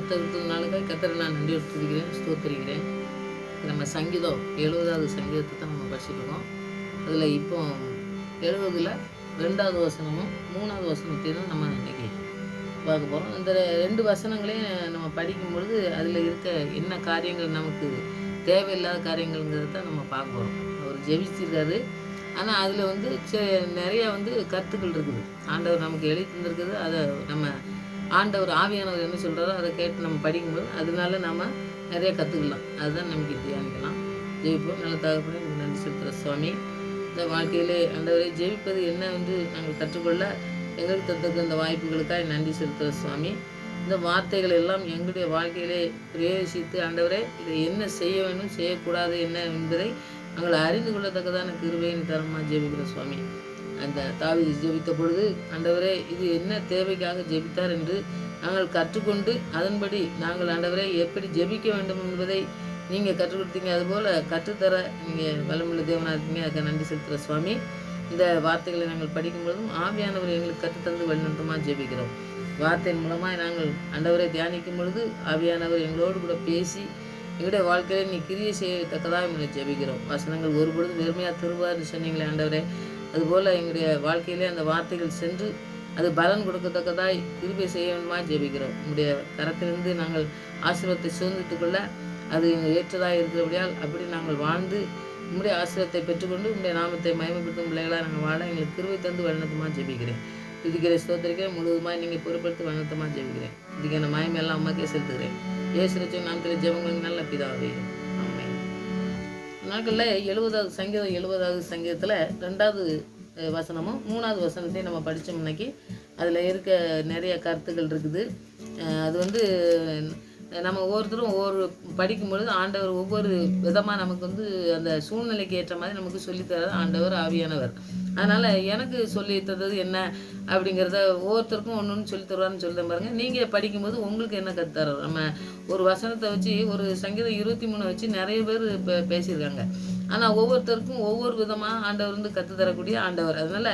கர்த்தருக்கு நாளுக்காக கர்த்தரை நான் நன்றி துதிக்கிறேன், ஸ்தோத்திரிக்கிறேன். நம்ம சங்கீதம் 70வது சங்கீதத்தை தான் நம்ம படிச்சுட்டு இருக்கோம். அதில் இப்போ 70ல் 2வது வசனமும் 3வது வசனத்தையும் தான் நம்ம இன்னைக்கு பார்க்க போகிறோம். இந்த 2 வசனங்களையும் நம்ம படிக்கும் பொழுது அதில் இருக்க என்ன காரியங்கள் நமக்கு தேவையில்லாத காரியங்கள்ங்கிறத தான் நம்ம பார்க்க போகிறோம். அவர் ஜெபிச்சிருக்காரு, ஆனால் அதில் வந்து நிறையா கருத்துக்கள் இருக்குது. ஆண்டவர் நமக்கு எழுதி தந்திருக்குது. அதை நம்ம ஆண்டவர் ஆவியானவர் என்ன சொல்கிறாரோ அதை கேட்டு நம்ம படிக்கும்போது அதனால நம்ம நிறைய கற்றுக்கலாம். அதுதான் நமக்கு தியானிக்கலாம். ஜெயிப்போம். நல்ல தகப்பனே நன்றி செலுத்துகிற சுவாமி. இந்த வாழ்க்கையிலே ஆண்டவரை ஜெயிப்பது என்ன நாங்கள் கற்றுக்கொள்ள எங்களுக்கு தந்திருக்க இந்த வாய்ப்புகளுக்காக நன்றி செலுத்துகிற சுவாமி. இந்த வார்த்தைகள் எல்லாம் எங்களுடைய வாழ்க்கையிலே பிரயோகித்து ஆண்டவரே இதை என்ன செய்ய வேண்டும் செய்யக்கூடாது என்ன என்பதை நாங்கள் அறிந்து கொள்ளத்தக்கதான கிருபையின் தரமாக ஜெபிக்கிற சுவாமி. அந்த தாவீது ஜெபித்த பொழுது ஆண்டவரே இது என்ன தேவைக்காக ஜெபித்தார் என்று நாங்கள் கற்றுக்கொண்டு அதன்படி நாங்கள் ஆண்டவரை எப்படி ஜெபிக்க வேண்டும் என்பதை நீங்கள் கற்றுக் கொடுத்தீங்க. அதுபோல் கற்றுத்தர நீங்கள் வல்லமுள்ள தேவனாக இருக்கீங்க. அதுக்கு நன்றி செலுத்துகிற சுவாமி. இந்த வார்த்தைகளை நாங்கள் படிக்கும்பொழுதும் ஆவியானவர் எங்களுக்கு கற்றுத்தந்து வழிநடத்தமாக ஜெபிக்கிறோம். வார்த்தையின் மூலமாக நாங்கள் ஆண்டவரை தியானிக்கும் பொழுது ஆவியானவர் எங்களோடு கூட பேசி எங்களுடைய வாழ்க்கையில நீ கிரியை செய்யத்தக்கதாக எங்களை ஜெபிக்கிறோம். வசனங்கள் ஒருபொழுது வெறுமையாக திருவார்னு சொன்னீங்களே ஆண்டவரே, அதுபோல் எங்களுடைய வாழ்க்கையிலே அந்த வார்த்தைகள் சென்று அது பலன் கொடுக்கத்தக்கதாய் கிருபை செய்ய வேண்டுமா ஜெபிக்கிறோம். உங்களுடைய கரத்திலிருந்து நாங்கள் ஆசீர்வாதத்தை சுதந்தித்துக் கொள்ள அது எங்கள் ஏற்றதாக இருக்கிறபடியால் அப்படி நாங்கள் வாழ்ந்து உங்களுடைய ஆசீர்வாதத்தை பெற்றுக்கொண்டு உங்களுடைய நாமத்தை மகிமைப்படுத்தும் பிள்ளைகளாக நாங்கள் வாழ எங்களுக்கு கிருபை தந்து வழிநடத்தமாக ஜெபிக்கிறேன். இதுக்கிற ஸ்தோத்திரிக்கிறேன். முழுவதுமாக நீங்கள் பொறுப்படுத்தி வழிநடத்தமாக ஜெபிக்கிறேன். இதுக்கான மகிமையெல்லாம் அம்மாக்கே செலுத்துகிறேன். இயேசு ரட்சகர் நாமத்தில் ஜெபங்களுக்கு நல்ல பிதாவே, ஆமென். நாட்களில் 70வது சங்கீதம் 70வது சங்கீதத்தில் 2வது வசனமும் 3வது வசனத்தையும் நம்ம படித்தோம். இன்னைக்கு அதில் இருக்க நிறைய கருத்துக்கள் இருக்குது. அது நம்ம ஒவ்வொருத்தரும் ஒவ்வொரு படிக்கும் பொழுது ஆண்டவர் ஒவ்வொரு விதமாக நமக்கு அந்த சூழ்நிலைக்கு ஏற்ற மாதிரி நமக்கு சொல்லித்தராது ஆண்டவர் ஆவியானவர். அதனால் எனக்கு சொல்லி தந்தது என்ன அப்படிங்கிறத ஒவ்வொருத்தருக்கும் ஒன்று ஒன்று சொல்லி தருவார்னு சொல்லிட்டு பாருங்கள். நீங்கள் படிக்கும்போது உங்களுக்கு என்ன கற்றுத்தரோம். நம்ம ஒரு வசனத்தை வச்சு ஒரு சங்கீதம் 23 வச்சு நிறைய பேர் பேசியிருக்காங்க. ஆனால் ஒவ்வொருத்தருக்கும் ஒவ்வொரு விதமாக ஆண்டவர் கற்றுத்தரக்கூடிய ஆண்டவர். அதனால்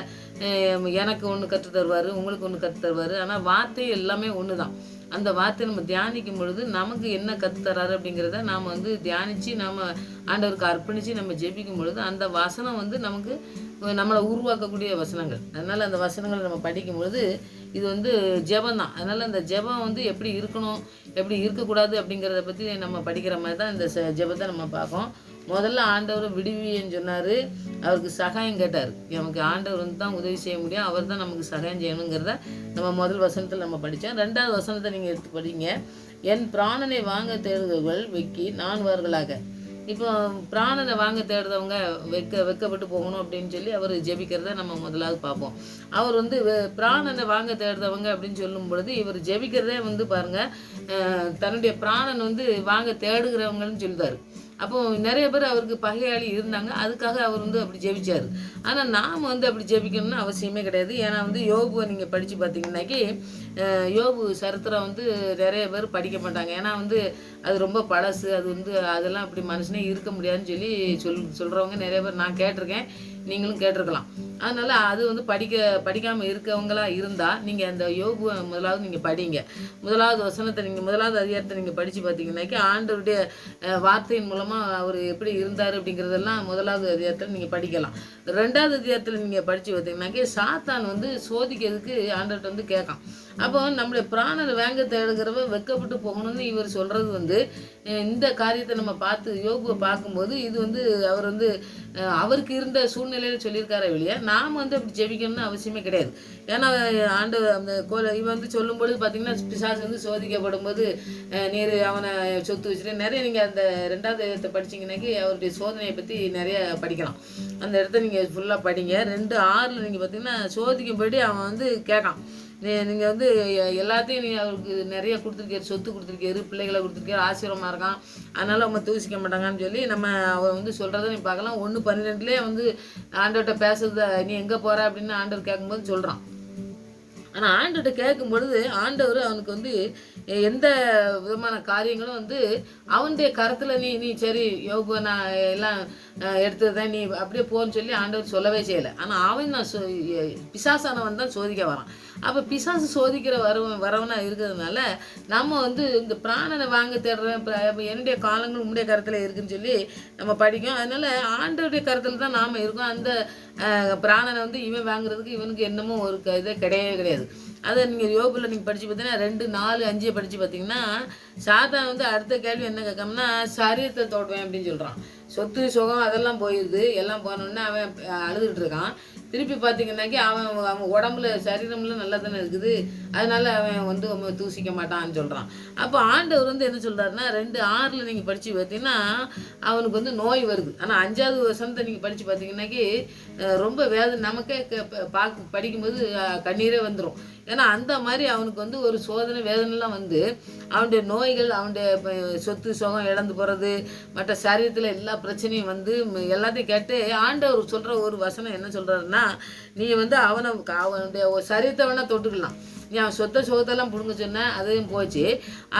எனக்கு ஒன்று கற்றுத்தருவார், உங்களுக்கு ஒன்று கற்றுத்தருவார். ஆனால் வார்த்தை எல்லாமே ஒன்று தான். அந்த வார்த்தையை நம்ம தியானிக்கும் பொழுது நமக்கு என்ன கற்றுத்தராரு அப்படிங்கிறத நாம் தியானித்து நாம் ஆண்டவருக்கு அர்ப்பணித்து நம்ம ஜெபிக்கும் பொழுது அந்த வசனம் நமக்கு நம்மளை உருவாக்கக்கூடிய வசனங்கள். அதனால் அந்த வசனங்களை நம்ம படிக்கும் பொழுது இது ஜெபம் தான். அதனால் அந்த ஜெபம் எப்படி இருக்கணும் எப்படி இருக்கக்கூடாது அப்படிங்கிறத பற்றி நம்ம படிக்கிற மாதிரி தான் இந்த ஜெபத்தை நம்ம பார்க்கோம். முதல்ல ஆண்டவர் விடுவின்னு சொன்னார், அவருக்கு சகாயம் கேட்டார். நமக்கு ஆண்டவர் தான் உதவி செய்ய முடியும், அவர் தான் நமக்கு சகாயம் செய்யணுங்கிறத நம்ம முதல் வசனத்தில் நம்ம படித்தோம். 2வது வசனத்தை நீங்கள் எடுத்து படிங்க. என் பிராணனை வாங்க தேடுதல்கள் வெக்கி நான்வார்களாக. இப்போ பிராணனை வாங்க தேடுறவங்க வெக்கப்பட்டு போகணும் அப்படின்னு சொல்லி அவர் ஜெபிக்கிறத நம்ம முதலாவது பார்ப்போம். அவர் பிராணனை வாங்க தேடுறவங்க அப்படின்னு சொல்லும் பொழுது இவர் ஜெபிக்கிறதே பாருங்கள், தன்னுடைய பிராணன் வாங்க தேடுகிறவங்கன்னு சொல்லுவார். அப்போது நிறைய பேர் அவருக்கு பகையாளி இருந்தாங்க. அதுக்காக அவர் அப்படி ஜெபிச்சார். ஆனால் நாம் அப்படி ஜெபிக்கணும்னு அவசியமே கிடையாது. ஏன்னா யோபுவை நீங்கள் படித்து பார்த்தீங்கன்னாக்கி யோபு சரித்திரம் நிறைய பேர் படிக்க மாட்டாங்க. ஏன்னா அது ரொம்ப பழசு. அது அதெல்லாம் அப்படி மனுஷனே இருக்க முடியாதுன்னு சொல்லி சொல்கிறவங்க நிறைய பேர் நான் கேட்டிருக்கேன், நீங்களும் கேட்டிருக்கலாம். அதனால் அது படிக்காமல் இருக்கவங்களா இருந்தால் நீங்கள் அந்த யோபுவை முதலாவது நீங்கள் படிங்க. முதலாவது வசனத்தை நீங்கள் முதலாவது அதிகாரத்தை நீங்கள் படித்து பார்த்தீங்கன்னாக்கி ஆண்டவருடைய வார்த்தையின் மூலமாக அவர் எப்படி இருந்தார் அப்படிங்கிறதெல்லாம் முதலாவது அதிகாரத்தில் நீங்கள் படிக்கலாம். 2வது அதிகாரத்தில் நீங்கள் படித்து பார்த்தீங்கன்னாக்கி சாத்தான் சோதிக்கிறதுக்கு ஆண்டவர்கிட்ட கேட்கான். அப்போ நம்மளுடைய பிராணனை வாங்க தேடுகிறவ வெக்கப்பட்டு போகணும்னு இவர் சொல்கிறது இந்த காரியத்தை நம்ம பார்த்து யோகுவை பார்க்கும்போது இது அவர் அவருக்கு இருந்த சூழ்நிலையில் சொல்லியிருக்காரே வெளியே நாம் அப்படி ஜெபிக்கணும்னு அவசியமே கிடையாது. ஏன்னா ஆண்டவர் அந்த இவன் சொல்லும்பொழுது பார்த்தீங்கன்னா பிசாசு சோதிக்கப்படும் போது நீர் அவனை சொத்து வச்சுட்டு நிறைய நீங்கள் அந்த 2வது இடத்தை படிச்சிங்கன்னாக்கி அவருடைய சோதனையை பற்றி நிறைய படிக்கலாம். அந்த இடத்த நீங்கள் ஃபுல்லாக படிங்க. 2:6 நீங்கள் பார்த்தீங்கன்னா சோதிக்கும்படி அவன் கேட்கான். நீங்கள் எல்லாத்தையும் நீங்கள் அவருக்கு நிறைய கொடுத்துருக்காரு, சொத்து கொடுத்துருக்காரு, பிள்ளைகளை கொடுத்துருக்காரு, ஆசீர்வாதமாக இருக்கான், அதனால் அவங்க தூசிக்க மாட்டாங்கன்னு சொல்லி நம்ம அவர் சொல்கிறத நீ பார்க்கலாம். 1:12 ஆண்டவர்கிட்ட பேசுறத நீ எங்கே போகிற அப்படின்னு ஆண்டவர் கேட்கும்போது சொல்கிறான். ஆனால் ஆண்டவர்கிட்ட கேட்கும் பொழுது ஆண்டவர் அவனுக்கு எந்த விதமான காரியங்களும் வந்து அவனுடைய கருத்தில் நீ சரி யோபு நான் எல்லாம் எடுத்ததுதான் நீ அப்படியே போன்னு சொல்லி ஆண்டவர் சொல்லவே செய்யலை. ஆனால் அவன் நான் பிசாசானவன் தான் சோதிக்க வரான். அப்போ பிசாசு சோதிக்கிற வரவனாக இருக்கிறதுனால நம்ம வந்து இந்த பிராணனை வாங்க தேடுறேன், என்னுடைய காலங்கள் உங்களுடைய கருத்தில் இருக்குன்னு சொல்லி நம்ம படிக்கும். அதனால ஆண்டவருடைய கருத்தில் தான் நாம் இருக்கோம். அந்த பிராணனை வந்து இவன் வாங்குறதுக்கு இவனுக்கு என்னமோ ஒரு இதே கிடையாது. அதை நீங்கள் யோபில் நீங்கள் படித்து பார்த்தீங்கன்னா 2, 4, 5 படித்து பார்த்தீங்கன்னா சாத்தான் வந்து அடுத்த கேள்வி என்ன கேட்காமனா சரீரத்தை தோடுவேன் அப்படின்னு சொல்கிறான். சொத்து சுகம் அதெல்லாம் போயிடுது. எல்லாம் போனோடனே அவன் அழுதுகிட்டு இருக்கான். திருப்பி பார்த்தீங்கன்னாக்கி அவன் உடம்புல சரீரம்ல நல்லா தானே இருக்குது, அதனால அவன் வந்து தூசிக்க மாட்டான்னு சொல்கிறான். அப்போ ஆண்டவர் வந்து என்ன சொல்கிறாருன்னா 2:6 நீங்கள் படித்து பார்த்தீங்கன்னா அவனுக்கு வந்து நோய் வருது. ஆனால் 5வது வசனத்தை நீங்கள் படித்து பார்த்தீங்கன்னாக்கி ரொம்ப வேதனை, நமக்கே படிக்கும்போது கண்ணீரே வந்துடும். ஏன்னா அந்த மாதிரி அவனுக்கு வந்து ஒரு சோதனை வேதனைலாம் வந்து அவனுடைய நோய்கள், அவனுடைய சொத்து சுகம் இழந்து போகிறது, மற்ற சரீரத்தில் எல்லா பிரச்சனையும் வந்து எல்லாத்தையும் கேட்டு ஆண்டவர் சொல்கிற ஒரு வசனம் என்ன சொல்கிறாருன்னா, நீ வந்து அவனுடைய சரீரத்தை வேணால் தொட்டுக்கலாம், நீ அவன் சொத்த சுகத்தெல்லாம் பிடுங்க சொன்ன அதையும் போச்சு.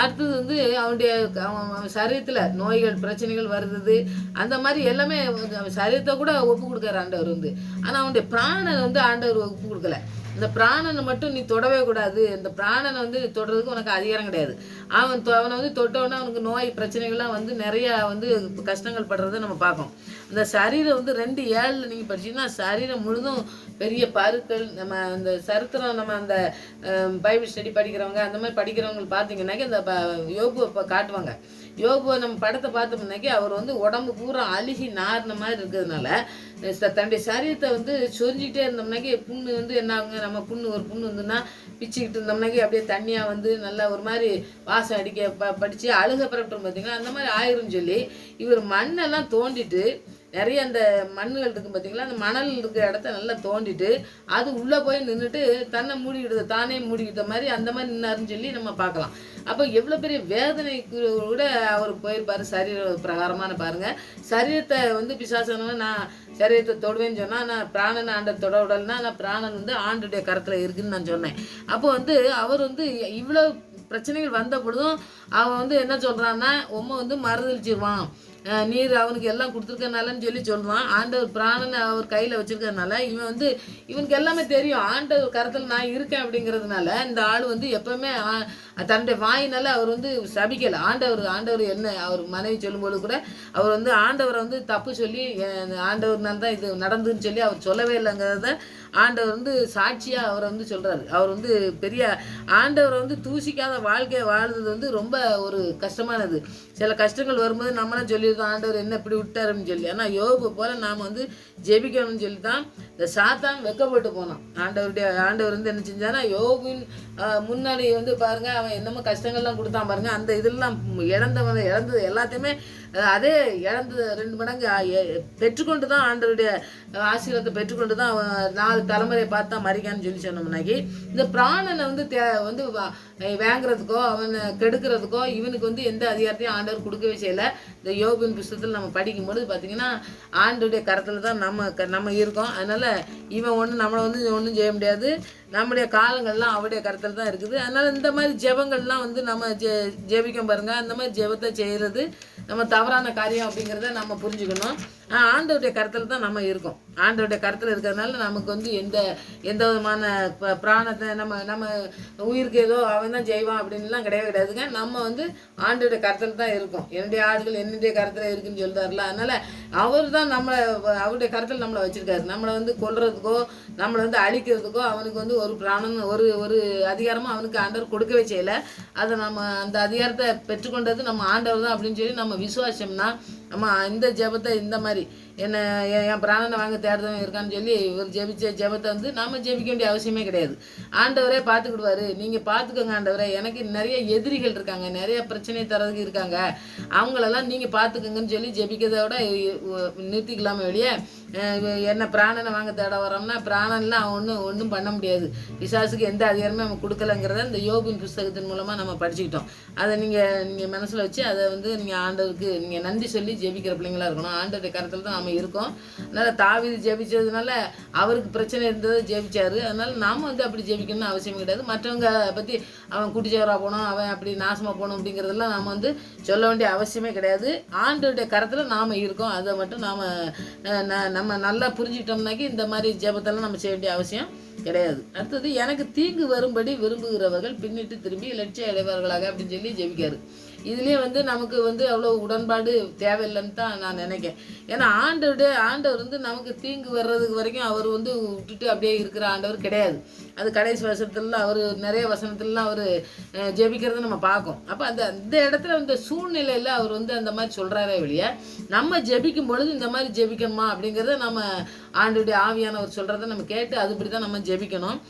அடுத்தது வந்து அவன் சரீரத்தில் நோய்கள் பிரச்சனைகள் வருது, அந்த மாதிரி எல்லாமே அவன் சரீரத்தை கூட ஒப்பு கொடுக்குற ஆண்டவர் வந்து. ஆனால் அவனுடைய பிராணனை வந்து ஆண்டவர் ஒப்பு கொடுக்கல. இந்த பிராணனை மட்டும் நீ தொடவே கூடாது, இந்த பிராணனை வந்து தொடுறதுக்கு உனக்கு அதிகாரம் கிடையாது. அவனை வந்து தொட்டவுடனே அவனுக்கு நோய் பிரச்சனைகள்லாம் வந்து நிறையா வந்து கஷ்டங்கள் படுறதை நம்ம பார்க்கோம். இந்த சரீரம் வந்து 2:7 நீங்கள் படிச்சீங்கன்னா சரீரம் முழுதும் பெரிய பருக்கள். நம்ம அந்த சரித்திரம் நம்ம அந்த பைபிள் ஸ்டடி படிக்கிறவங்க அந்த மாதிரி படிக்கிறவங்க பார்த்தீங்கன்னாக்கி அந்த யோபுவை காட்டுவாங்க. யோபுவை நம்ம படத்தை பார்த்தோம்னாக்கி அவர் வந்து உடம்பு பூரா அழுகி நார்ன மாதிரி இருக்கிறதுனால தன்னுடைய சரீரத்தை வந்து சொரிஞ்சிக்கிட்டே இருந்தோம்னாக்கி புண்ணு வந்து என்ன ஆகுங்க, நம்ம ஒரு புண்ணு வந்துன்னா பிச்சுக்கிட்டு இருந்தோம்னாக்கி அப்படியே தண்ணியாக வந்து நல்லா ஒரு மாதிரி வாசம் அடிக்க படித்து அழுக பரப்பிட்டோம் பார்த்தீங்களா, அந்த மாதிரி ஆயிரும்னு சொல்லி இவர் மண்ணெல்லாம் தோண்டிட்டு நிறைய அந்த மண்ணுகள் இருக்குது பார்த்தீங்களா, அந்த மணல் இருக்கிற இடத்த நல்லா தோண்டிட்டு அது உள்ளே போய் நின்றுட்டு தன்னை மூடிக்கிட்டது தானே மூடிக்கிட்ட மாதிரி அந்த மாதிரி நின்னாருன்னு சொல்லி நம்ம பார்க்கலாம். அப்போ எவ்வளோ பெரிய வேதனைக்கு கூட அவர் போயிருப்பார் சரீர பிரகாரமான பாருங்கள். சரீரத்தை வந்து பிசாசனவன் நான் சரீரத்தை தொடுவேன்னு சொன்னால் நான் பிராணனை ஆண்டர் தொட விடலைன்னா நான் பிராணன் வந்து ஆண்டுடைய கரத்தில் இருக்குதுன்னு நான் சொன்னேன். அப்போ வந்து அவர் வந்து இவ்வளோ பிரச்சனைகள் வந்த பொழுதும் அவன் வந்து என்ன சொல்கிறான்னா வந்து மறுதளிச்சிருவான், நீர் அவனுக்கு எல்லாம் கொடுத்துருக்கனாலன்னு சொல்லி சொல்லுவான். ஆண்டவர் பிராணனை அவர் கையில் வச்சுருக்கிறதுனால இவனுக்கு எல்லாமே தெரியும், ஆண்டவர் கரத்தில் நான் இருக்கேன் அப்படிங்கிறதுனால இந்த ஆள் வந்து எப்போவுமே தன்னுடைய வாயினால அவர் வந்து சபிக்கலை. ஆண்டவர் என்ன அவர் மனைவி சொல்லும்போது கூட அவர் வந்து ஆண்டவரை வந்து தப்பு சொல்லி ஆண்டவர்னால தான் இது நடந்துன்னு சொல்லி அவர் சொல்லவே இல்லைங்கிறத ஆண்டவர் வந்து சாட்சியாக அவரை வந்து சொல்கிறாரு. அவர் வந்து பெரிய ஆண்டவரை வந்து தூசிக்காத வாழ்க்கையை வாழ்றது வந்து ரொம்ப ஒரு கஷ்டமானது. சில கஷ்டங்கள் வரும்போது நம்மளாம் சொல்லியிருக்கோம் ஆண்டவர் என்ன இப்படி விட்டாருன்னு சொல்லி. ஆனால் யோபு போல் நாம் வந்து ஜெபிக்கணும்னு சொல்லி தான் இந்த சாத்தான் வெக்கப்பட்டு போனான். ஆண்டவர் வந்து என்ன செஞ்சானா யோபின் முன்னாடி வந்து பாருங்கள் அவன் என்னமோ கஷ்டங்கள்லாம் கொடுத்தான் பாருங்கள். அந்த இதெல்லாம் இழந்தது எல்லாத்தையுமே அதே இழந்தது 2 மடங்கு பெற்றுக்கொண்டு தான் ஆண்டவருடைய ஆசீர்வாதத்தை பெற்றுக்கொண்டு தான் அவன் 4 தலைமுறையை பார்த்து தான் மறிக்கான்னு சொல்லி சொன்னோம்னாக்கி இந்த பிராணனை வந்து வாங்குறதுக்கோ அவனை கெடுக்கிறதுக்கோ இவனுக்கு வந்து எந்த அதிகாரத்தையும் ஆண்டவர் கொடுக்கவே செய்யலை. இந்த யோபின் புஸ்தகத்தில் நம்ம படிக்கும்போது பார்த்திங்கன்னா ஆண்டவருடைய கரத்தில் தான் நம்ம இருக்கோம். அதனால் இவன் நம்மளை வந்து ஒன்றும் செய்ய முடியாது. நம்முடைய காலங்கள்லாம் அவருடைய கருத்தில் தான் இருக்குது. அதனால் இந்த மாதிரி ஜெபங்கள்லாம் வந்து நம்ம ஜெபிக்க பாருங்கள். அந்த மாதிரி ஜெபத்தை செய்கிறது நம்ம தவறான காரியம் அப்படிங்கிறத நம்ம புரிஞ்சுக்கணும். ஆண்டவருடைய கருத்தில் தான் நம்ம இருக்கோம். ஆண்டவருடைய கருத்தில் இருக்கிறதுனால நமக்கு வந்து எந்த விதமான பிராணத்தை நம்ம உயிருக்கு ஏதோ அவன் தான் செய்வான் அப்படின்லாம் கிடையாதுங்க. நம்ம வந்து ஆண்டவருடைய கருத்தில் தான் இருக்கோம். என்னுடைய ஆடுகள் என்னுடைய கருத்தில் இருக்குன்னு சொல்கிறாருல, அதனால் அவர் தான் அவருடைய கருத்தில் நம்மளை வச்சுருக்காரு. நம்மளை வந்து கொல்றதுக்கோ நம்மளை வந்து அழிக்கிறதுக்கோ அவனுக்கு வந்து ஒரு பிராணம் ஒரு அதிகாரமும் அவனுக்கு ஆண்டவர் கொடுக்கவே செய்யலை. அதை நம்ம அந்த அதிகாரத்தை பெற்றுக்கொண்டது நம்ம ஆண்டவர் தான் அப்படின்னு சொல்லி நம்ம விசுவாசம்னா நம்ம இந்த ஜெபத்தை இந்த மாதிரி என் பிராணனை வாங்க தேடுறவன் இருக்கான்னு சொல்லி இவர் ஜெபிச்ச ஜெபத்தை வந்து நாம் ஜெபிக்க வேண்டிய அவசியமே கிடையாது. ஆண்டவரே பார்த்துக்கிடுவார். நீங்கள் பார்த்துக்கோங்க ஆண்டவரே, எனக்கு நிறைய எதிரிகள் இருக்காங்க, நிறைய பிரச்சனை தரதுக்கு இருக்காங்க, அவங்களெல்லாம் நீங்கள் பார்த்துக்கோங்கன்னு சொல்லி ஜெபிக்கிறதோட நிறுத்திக்கலாமே வெளியே என்ன பிராணனை வாங்க தேட வரோம்னா பிராணன்லாம் அவன் ஒன்றும் பண்ண முடியாது. பிசாசுக்கு எந்த அதிகாரமே நம்ம கொடுக்கலங்கிறத இந்த யோபின் புஸ்தகத்தின் மூலமாக நம்ம படிச்சுக்கிட்டோம். அதை நீங்கள் மனசில் வச்சு அதை வந்து நீங்கள் ஆண்டவருக்கு நீங்கள் நன்றி சொல்லி ஜெபிக்கிற பிள்ளைங்களா இருக்கணும். ஆண்டவருடைய கரத்தில் தான் நாம் இருக்கோம். அதனால் தாவீது ஜெபிச்சதுனால அவருக்கு பிரச்சனை இருந்ததை ஜெபிச்சாரு. அதனால் நாம் வந்து அப்படி ஜெபிக்கணும்னு அவசியம் கிடையாது. மற்றவங்க பற்றி அவன் குட்டிச்சவராக போகணும், அவன் அப்படி நாசமாக போகணும் அப்படிங்கிறதெல்லாம் நாம் வந்து சொல்ல வேண்டிய அவசியமே கிடையாது. ஆண்டவருடைய கரத்தில் நாம் இருக்கோம். அதை மட்டும் நம்ம நல்லா புரிஞ்சுக்கிட்டோம்னாக்கி இந்த மாதிரி ஜெபத்தெல்லாம் நம்ம செய்ய வேண்டிய அவசியம் கிடையாது. அடுத்தது, எனக்கு தீங்கு வரும்படி விரும்புகிறவர்கள் பின்னிட்டு திரும்பி லட்சிய அடைவார்களாக அப்படின்னு சொல்லி ஜெபிக்காரு. இதுலேயே வந்து நமக்கு வந்து அவ்வளோ உடன்பாடு தேவையில்லைன்னு தான் நான் நினைக்கிறேன். ஏன்னா ஆண்டவர் வந்து நமக்கு தீங்கு வர்றதுக்கு வரைக்கும் அவர் வந்து விட்டுட்டு அப்படியே இருக்கிற ஆண்டவர் கிடையாது. அது கடைசி வசனத்துலாம் அவர் நிறைய வசனத்துலலாம் அவர் ஜெபிக்கிறத நம்ம பார்க்கோம். அப்போ இந்த இடத்துல இந்த சூழ்நிலையில் அவர் வந்து அந்த மாதிரி சொல்கிறாரே வெளியே, நம்ம ஜெபிக்கும் பொழுது இந்த மாதிரி ஜெபிக்கணுமா அப்படிங்கிறத நம்ம ஆண்டவருடைய ஆவியானவர் சொல்கிறத நம்ம கேட்டு அதுபடி தான் நம்ம ஜெபிக்கணும்.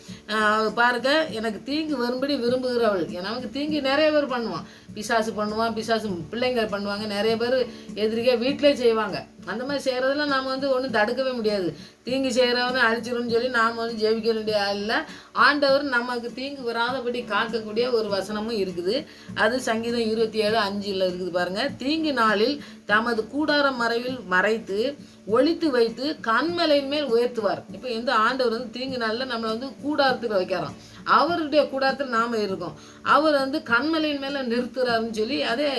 பாருங்க, எனக்கு தீங்கு வரும்படி விரும்புகிறவள், நமக்கு தீங்கு நிறைய பேர் பண்ணுவான். பிசாசு பண்ணுவான், பிசாசு பிள்ளைங்கள் பண்ணுவாங்க, நிறைய பேர் எதிரிக்கே வீட்டிலே செய்வாங்க. அந்த மாதிரி செய்கிறதெல்லாம் நாம் வந்து ஒன்றும் தடுக்கவே முடியாது. தீங்கு செய்கிறவனை அழிச்சிடும்னு சொல்லி நாம் வந்து ஜெபிக்க வேண்டிய ஆளில் ஆண்டவர் நமக்கு தீங்கு வராதபடி காக்கக்கூடிய ஒரு வசனமும் இருக்குது. அது சங்கீதம் 27:5 இருக்குது பாருங்கள். தீங்கு நாளில் தமது கூடார மறைவில் மறைத்து ஒளித்து வைத்து கண்மலையின் மேல் உயர்த்துவார். இப்போ எந்த ஆண்டவர் வந்து தீங்கு நாளில் நம்மளை வந்து கூடாரத்துக்கு வைக்கிறான். அவருடைய கூடாரத்தில் நாம் இருக்கோம். அவர் வந்து கண்மலையின் மேலே நிறுத்துறாருன்னு சொல்லி அதே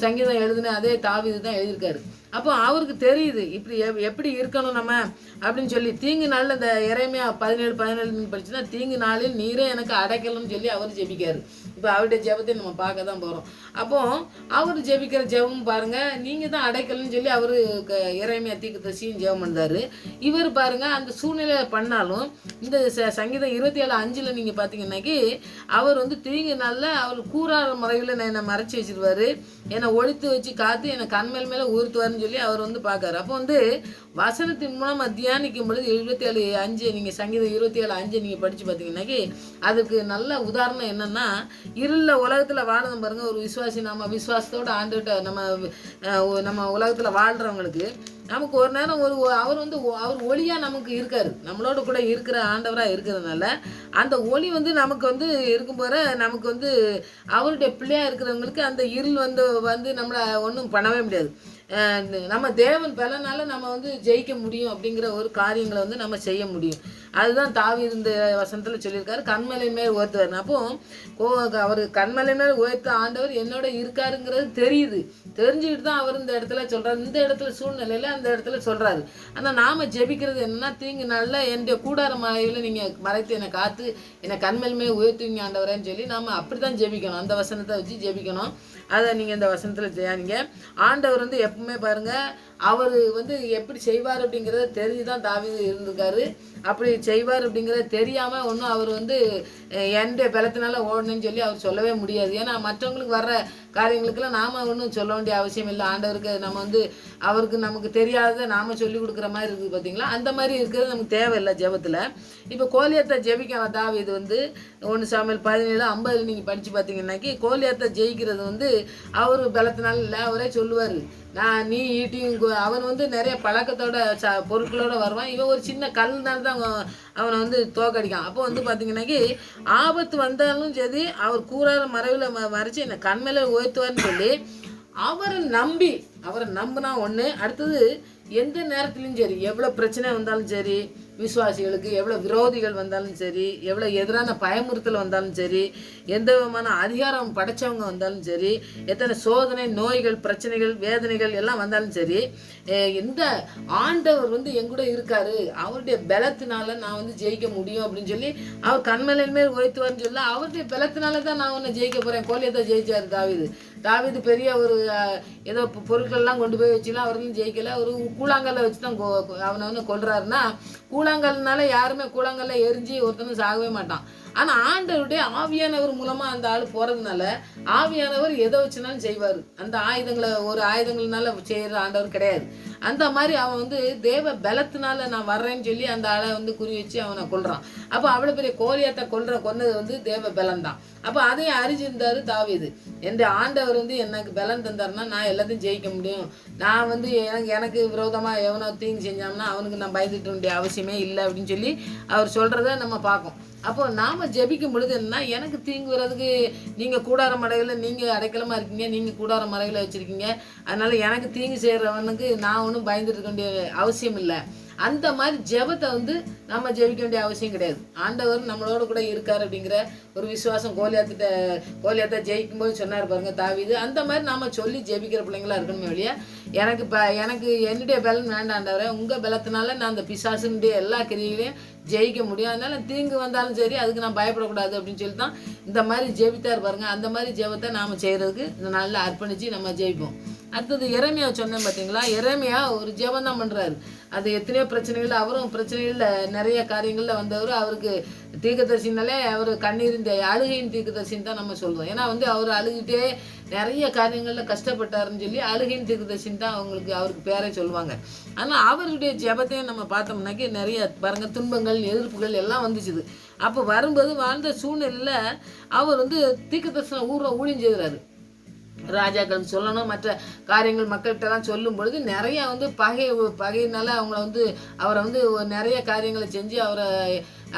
சங்கீதம் எழுதின அதே தாவீது தான் எழுதியிருக்காரு. அப்போ அவருக்கு தெரியுது இப்படி எப்படி இருக்கணும் நம்ம அப்படின்னு சொல்லி. தீங்கு நாளில் இந்த எரேமியா 17:17 படிச்சுன்னா, தீங்கு நாளில் நீரே எனக்கு அடைக்கலன்னு சொல்லி அவர் ஜெபிக்காரு. இப்போ அவருடைய ஜெபத்தை நம்ம பார்க்க தான் போகிறோம். அப்போ அவர் ஜெபிக்கிற ஜெபம் பாருங்கள், நீங்கள் தான் அடைக்கலன்னு சொல்லி அவர் எரேமியா தீர்க்கதரிசியும் ஜெபம் பண்ணார். இவர் பாருங்கள் அந்த சூழ்நிலை பண்ணாலும் இந்த சங்கீதம் 27:5 நீங்கள் பார்த்தீங்கன்னாக்கி அவர் வந்து தீங்கு நாளில் அவர் கூறாத முறையில் என்னை மறைச்சி வச்சிருவார், என்னை ஒழித்து வச்சு காத்து என்னை கண்மேல் மேலே ஊர்த்துவார்னு சொல்லி அவர் வந்து பார்க்காரு. அப்போ வந்து வசனத்தின் மூலமாக தியானிக்கும் பொழுது 27:5 நீங்கள் சங்கீதம் 27:5 நீங்கள் படித்து பார்த்தீங்கன்னாக்கி அதுக்கு நல்ல உதாரணம் என்னென்னா, இருளில் உலகத்தில் வாழணும் பாருங்கள். ஒரு விசுவாசி நம்ம விசுவாசத்தோடு ஆண்டுகிட்ட நம்ம உலகத்தில் வாழ்கிறவங்களுக்கு நமக்கு ஒரு நேரம் அவர் வந்து அவர் ஒளியாக நமக்கு இருக்கார், நம்மளோட கூட இருக்கிற ஆண்டவராக இருக்கிறதுனால அந்த ஒளி வந்து நமக்கு வந்து இருக்கும்போது நமக்கு வந்து அவருடைய பிள்ளையாக இருக்கிறவங்களுக்கு அந்த இருள் வந்து நம்மளை ஒன்றும் பண்ணவே முடியாது. நம்ம தேவன் பலனால நம்ம வந்து ஜெயிக்க முடியும் அப்படிங்கிற ஒரு காரியங்களை வந்து நம்ம செய்ய முடியும். அதுதான் தாவீது இந்த வசனத்தில் சொல்லியிருக்காரு, கண்மலை மேல் உயர்த்துவார். அப்போ அவர் கண்மலை மேல் உயர்த்த ஆண்டவர் என்னோட இருக்காருங்கிறது தெரிஞ்சுக்கிட்டு தான் அவர் இந்த இடத்துல சொல்கிறார். இந்த இடத்துல சூழ்நிலையில் அந்த இடத்துல சொல்கிறாரு. ஆனால் நாம் ஜெபிக்கிறது என்னன்னா, தீங்கு நாளில் என்னுடைய கூடார மலையில் நீங்கள் மறைத்து என்னை காத்து என்னை கண்மலை மேல் உயர்த்துவீங்க ஆண்டவரேன்னு சொல்லி நாம் அப்படி தான் ஜெபிக்கணும். அந்த வசனத்தை வச்சு ஜெபிக்கணும். அதை நீங்கள் இந்த வசனத்தில் செய்யாதீங்க. ஆண்டவர் வந்து எப்பவுமே பாருங்கள், அவர் வந்து எப்படி செய்வார் அப்படிங்கிறத தெரிஞ்சு தான் தாவீது இருந்திருக்காரு. அப்படி செய்வார் அப்படிங்கிறத தெரியாமல் ஒன்றும் அவர் வந்து என்னுடைய பலத்தினால ஓடணும்னு சொல்லி அவர் சொல்லவே முடியாது. ஏன்னா மற்றவங்களுக்கு வர்ற காரியங்களுக்கெல்லாம் நாம் ஒன்றும் சொல்ல வேண்டிய அவசியம் இல்லை. ஆண்டவருக்கு நம்ம வந்து அவருக்கு நமக்கு தெரியாததை நாம் சொல்லி கொடுக்குற மாதிரி இருக்குது பார்த்தீங்களா. அந்த மாதிரி இருக்கிறது நமக்கு தேவையில்லை ஜெபத்தில். இப்போ கோலியாத்தை ஜெபிக்கலாம் தாவீது வந்து 1 சாமுவேல் 17:50 நீங்கள் படித்து பார்த்தீங்கன்னாக்கி கோலியாத்தை ஜெயிக்கிறது வந்து அவர் பலத்தினால இல்லை. அவரே சொல்லுவார், நீ ஈட்டியும் அவன் வந்து நிறைய பழக்கத்தோட பொருட்களோட வருவான். இவன் ஒரு சின்ன கல்னால தான் அவனை வந்து தோக்கடிக்கான். அப்போ வந்து பார்த்தீங்கன்னாக்கி ஆபத்து வந்தாலும் சரி அவர் கூறாத மறைவில் மறைச்சி என்னை கண்மேல உயர்த்துவார்னு சொல்லி அவரை நம்பினா ஒன்று. அடுத்தது எந்த நேரத்துலையும் சரி, எவ்வளோ பிரச்சனை வந்தாலும் சரி, விசுவாசிகளுக்கு எவ்வளோ விரோதிகள் வந்தாலும் சரி, எவ்வளோ எதிரான பயமுறுத்தல் வந்தாலும் சரி, எந்த விதமான அதிகாரம் படைத்தவங்க வந்தாலும் சரி, எத்தனை சோதனை நோய்கள் பிரச்சனைகள் வேதனைகள் எல்லாம் வந்தாலும் சரி, எந்த ஆண்டவர் வந்து எங்கூட இருக்காரு, அவருடைய பலத்தினால நான் வந்து ஜெயிக்க முடியும் அப்படின்னு சொல்லி அவர் கண்மலையின் மேல் உயர்த்துவார்னு சொல்ல அவருடைய பலத்தினால தான் நான் உன்னை ஜெயிக்க போகிறேன். கோலியத்தை ஜெயிச்சார் தாவீது பெரிய ஒரு ஏதோ பொருட்கள்லாம் கொண்டு போய் வச்சுலாம் அவரையும் ஜெயிக்கலை. ஒரு கூழாங்கல்ல வச்சு தான் அவனை வந்து கொல்றாருன்னா, கூழாங்கல்னால யாருமே கூழாங்கல்ல எரிஞ்சு ஒருத்தனும் சாகவே மாட்டான். ஆனால் ஆண்டவருடைய ஆவியானவர் மூலமாக அந்த ஆள் போகிறதுனால ஆவியானவர் எதை வச்சுனாலும் செய்வார். அந்த ஆயுதங்கள்னால செய்கிற ஆண்டவர் கிடையாது. அந்த மாதிரி அவன் வந்து தேவ பலத்தினால நான் வர்றேன்னு சொல்லி அந்த ஆளை வந்து குறி வச்சு அவனை கொல்றான். அப்போ அவ்வளோ பெரிய கோலியாத்தை கொன்னது வந்து தேவ பலன் தான். அப்போ அதையும் அறிஞ்சிருந்தாரு தாவீது. என் ஆண்டவர் வந்து எனக்கு பலன் தந்தாருன்னா நான் எல்லாத்தையும் ஜெயிக்க முடியும். நான் வந்து எனக்கு விரோதமாக எவனோ தீங்கு செஞ்சான்னா அவனுக்கு நான் பயந்துட்டு வேண்டிய அவசியமே இல்லை அப்படின்னு சொல்லி அவர் சொல்கிறத நம்ம பார்க்கோம். அப்போ நாம் ஜெபிக்கும் பொழுது என்ன, எனக்கு தீங்கு வர்றதுக்கு நீங்கள் கூடார மலைகளில் நீங்கள் அடைக்கலமாக இருக்கீங்க, நீங்கள் கூடார மலைகளை வச்சுருக்கீங்க, அதனால் எனக்கு தீங்கு செய்கிறவனுக்கு நான் ஒன்றும் பயந்துட்டு இருக்க வேண்டிய அவசியம் இல்லை. அந்த மாதிரி ஜெபத்தை வந்து நம்ம ஜெபிக்க வேண்டிய அவசியம் கிடையாது. ஆண்டவர் நம்மளோட கூட இருக்கார் அப்படிங்கிற ஒரு விசுவாசம் கோலியாத்தை ஜெயிக்கும் போது சொன்னார் பாருங்க தாவீது. அந்த மாதிரி நாம சொல்லி ஜெபிக்கிற பிள்ளைங்களா இருக்கணுமே வெளியே, எனக்கு என்னுடைய பலன் வேண்டாண்டவரை, உங்கள் பலத்தினால நான் அந்த பிசாசுடைய எல்லா கிரியைகளையும் ஜெயிக்க முடியும், அதனால தீங்கு வந்தாலும் சரி அதுக்கு நான் பயப்படக்கூடாது அப்படின்னு சொல்லி தான் இந்த மாதிரி ஜெபித்தார் பாருங்க. அந்த மாதிரி ஜெபத்தை நாம் செய்கிறதுக்கு இந்த நாளில் அர்ப்பணித்து நம்ம ஜெயிப்போம். அடுத்தது எரேமியா சொன்னேன் பார்த்தீங்களா, எரேமியா ஒரு ஜெபம் தான் பண்ணுறாரு. அது எத்தனையோ பிரச்சனைகள், அவரும் பிரச்சனைகளில் நிறைய காரியங்களில் வந்தவர். அவருக்கு தீர்க்கதரிசினாலே அவர் கண்ணீரின் அழுகையின் தீர்க்கதரிசின்னு தான் நம்ம சொல்லுவோம். ஏன்னா வந்து அவர் அழுகிட்டே நிறைய காரியங்களில் கஷ்டப்பட்டாருன்னு சொல்லி அழுகையின் தீர்க்கதரிசின்னு தான் அவருக்கு பேரே சொல்லுவாங்க. ஆனால் அவருடைய ஜெபத்தையும் நம்ம பார்த்தோம்னாக்கி நிறைய பாருங்க துன்பங்கள் எதிர்ப்புகள் எல்லாம் வந்துச்சுது. அப்போ வரும்போது வாழ்ந்த சூழ்நிலையில் அவர் வந்து தீர்க்கதரிசன ஊழியம் செய்கிறாரு. ராஜாக்கள் சொல்லணும், மற்ற காரியங்கள் மக்கள்கிட்டலாம் சொல்லும் பொழுது நிறையா வந்து பகையினால அவரை வந்து நிறைய காரியங்களை செஞ்சு அவரை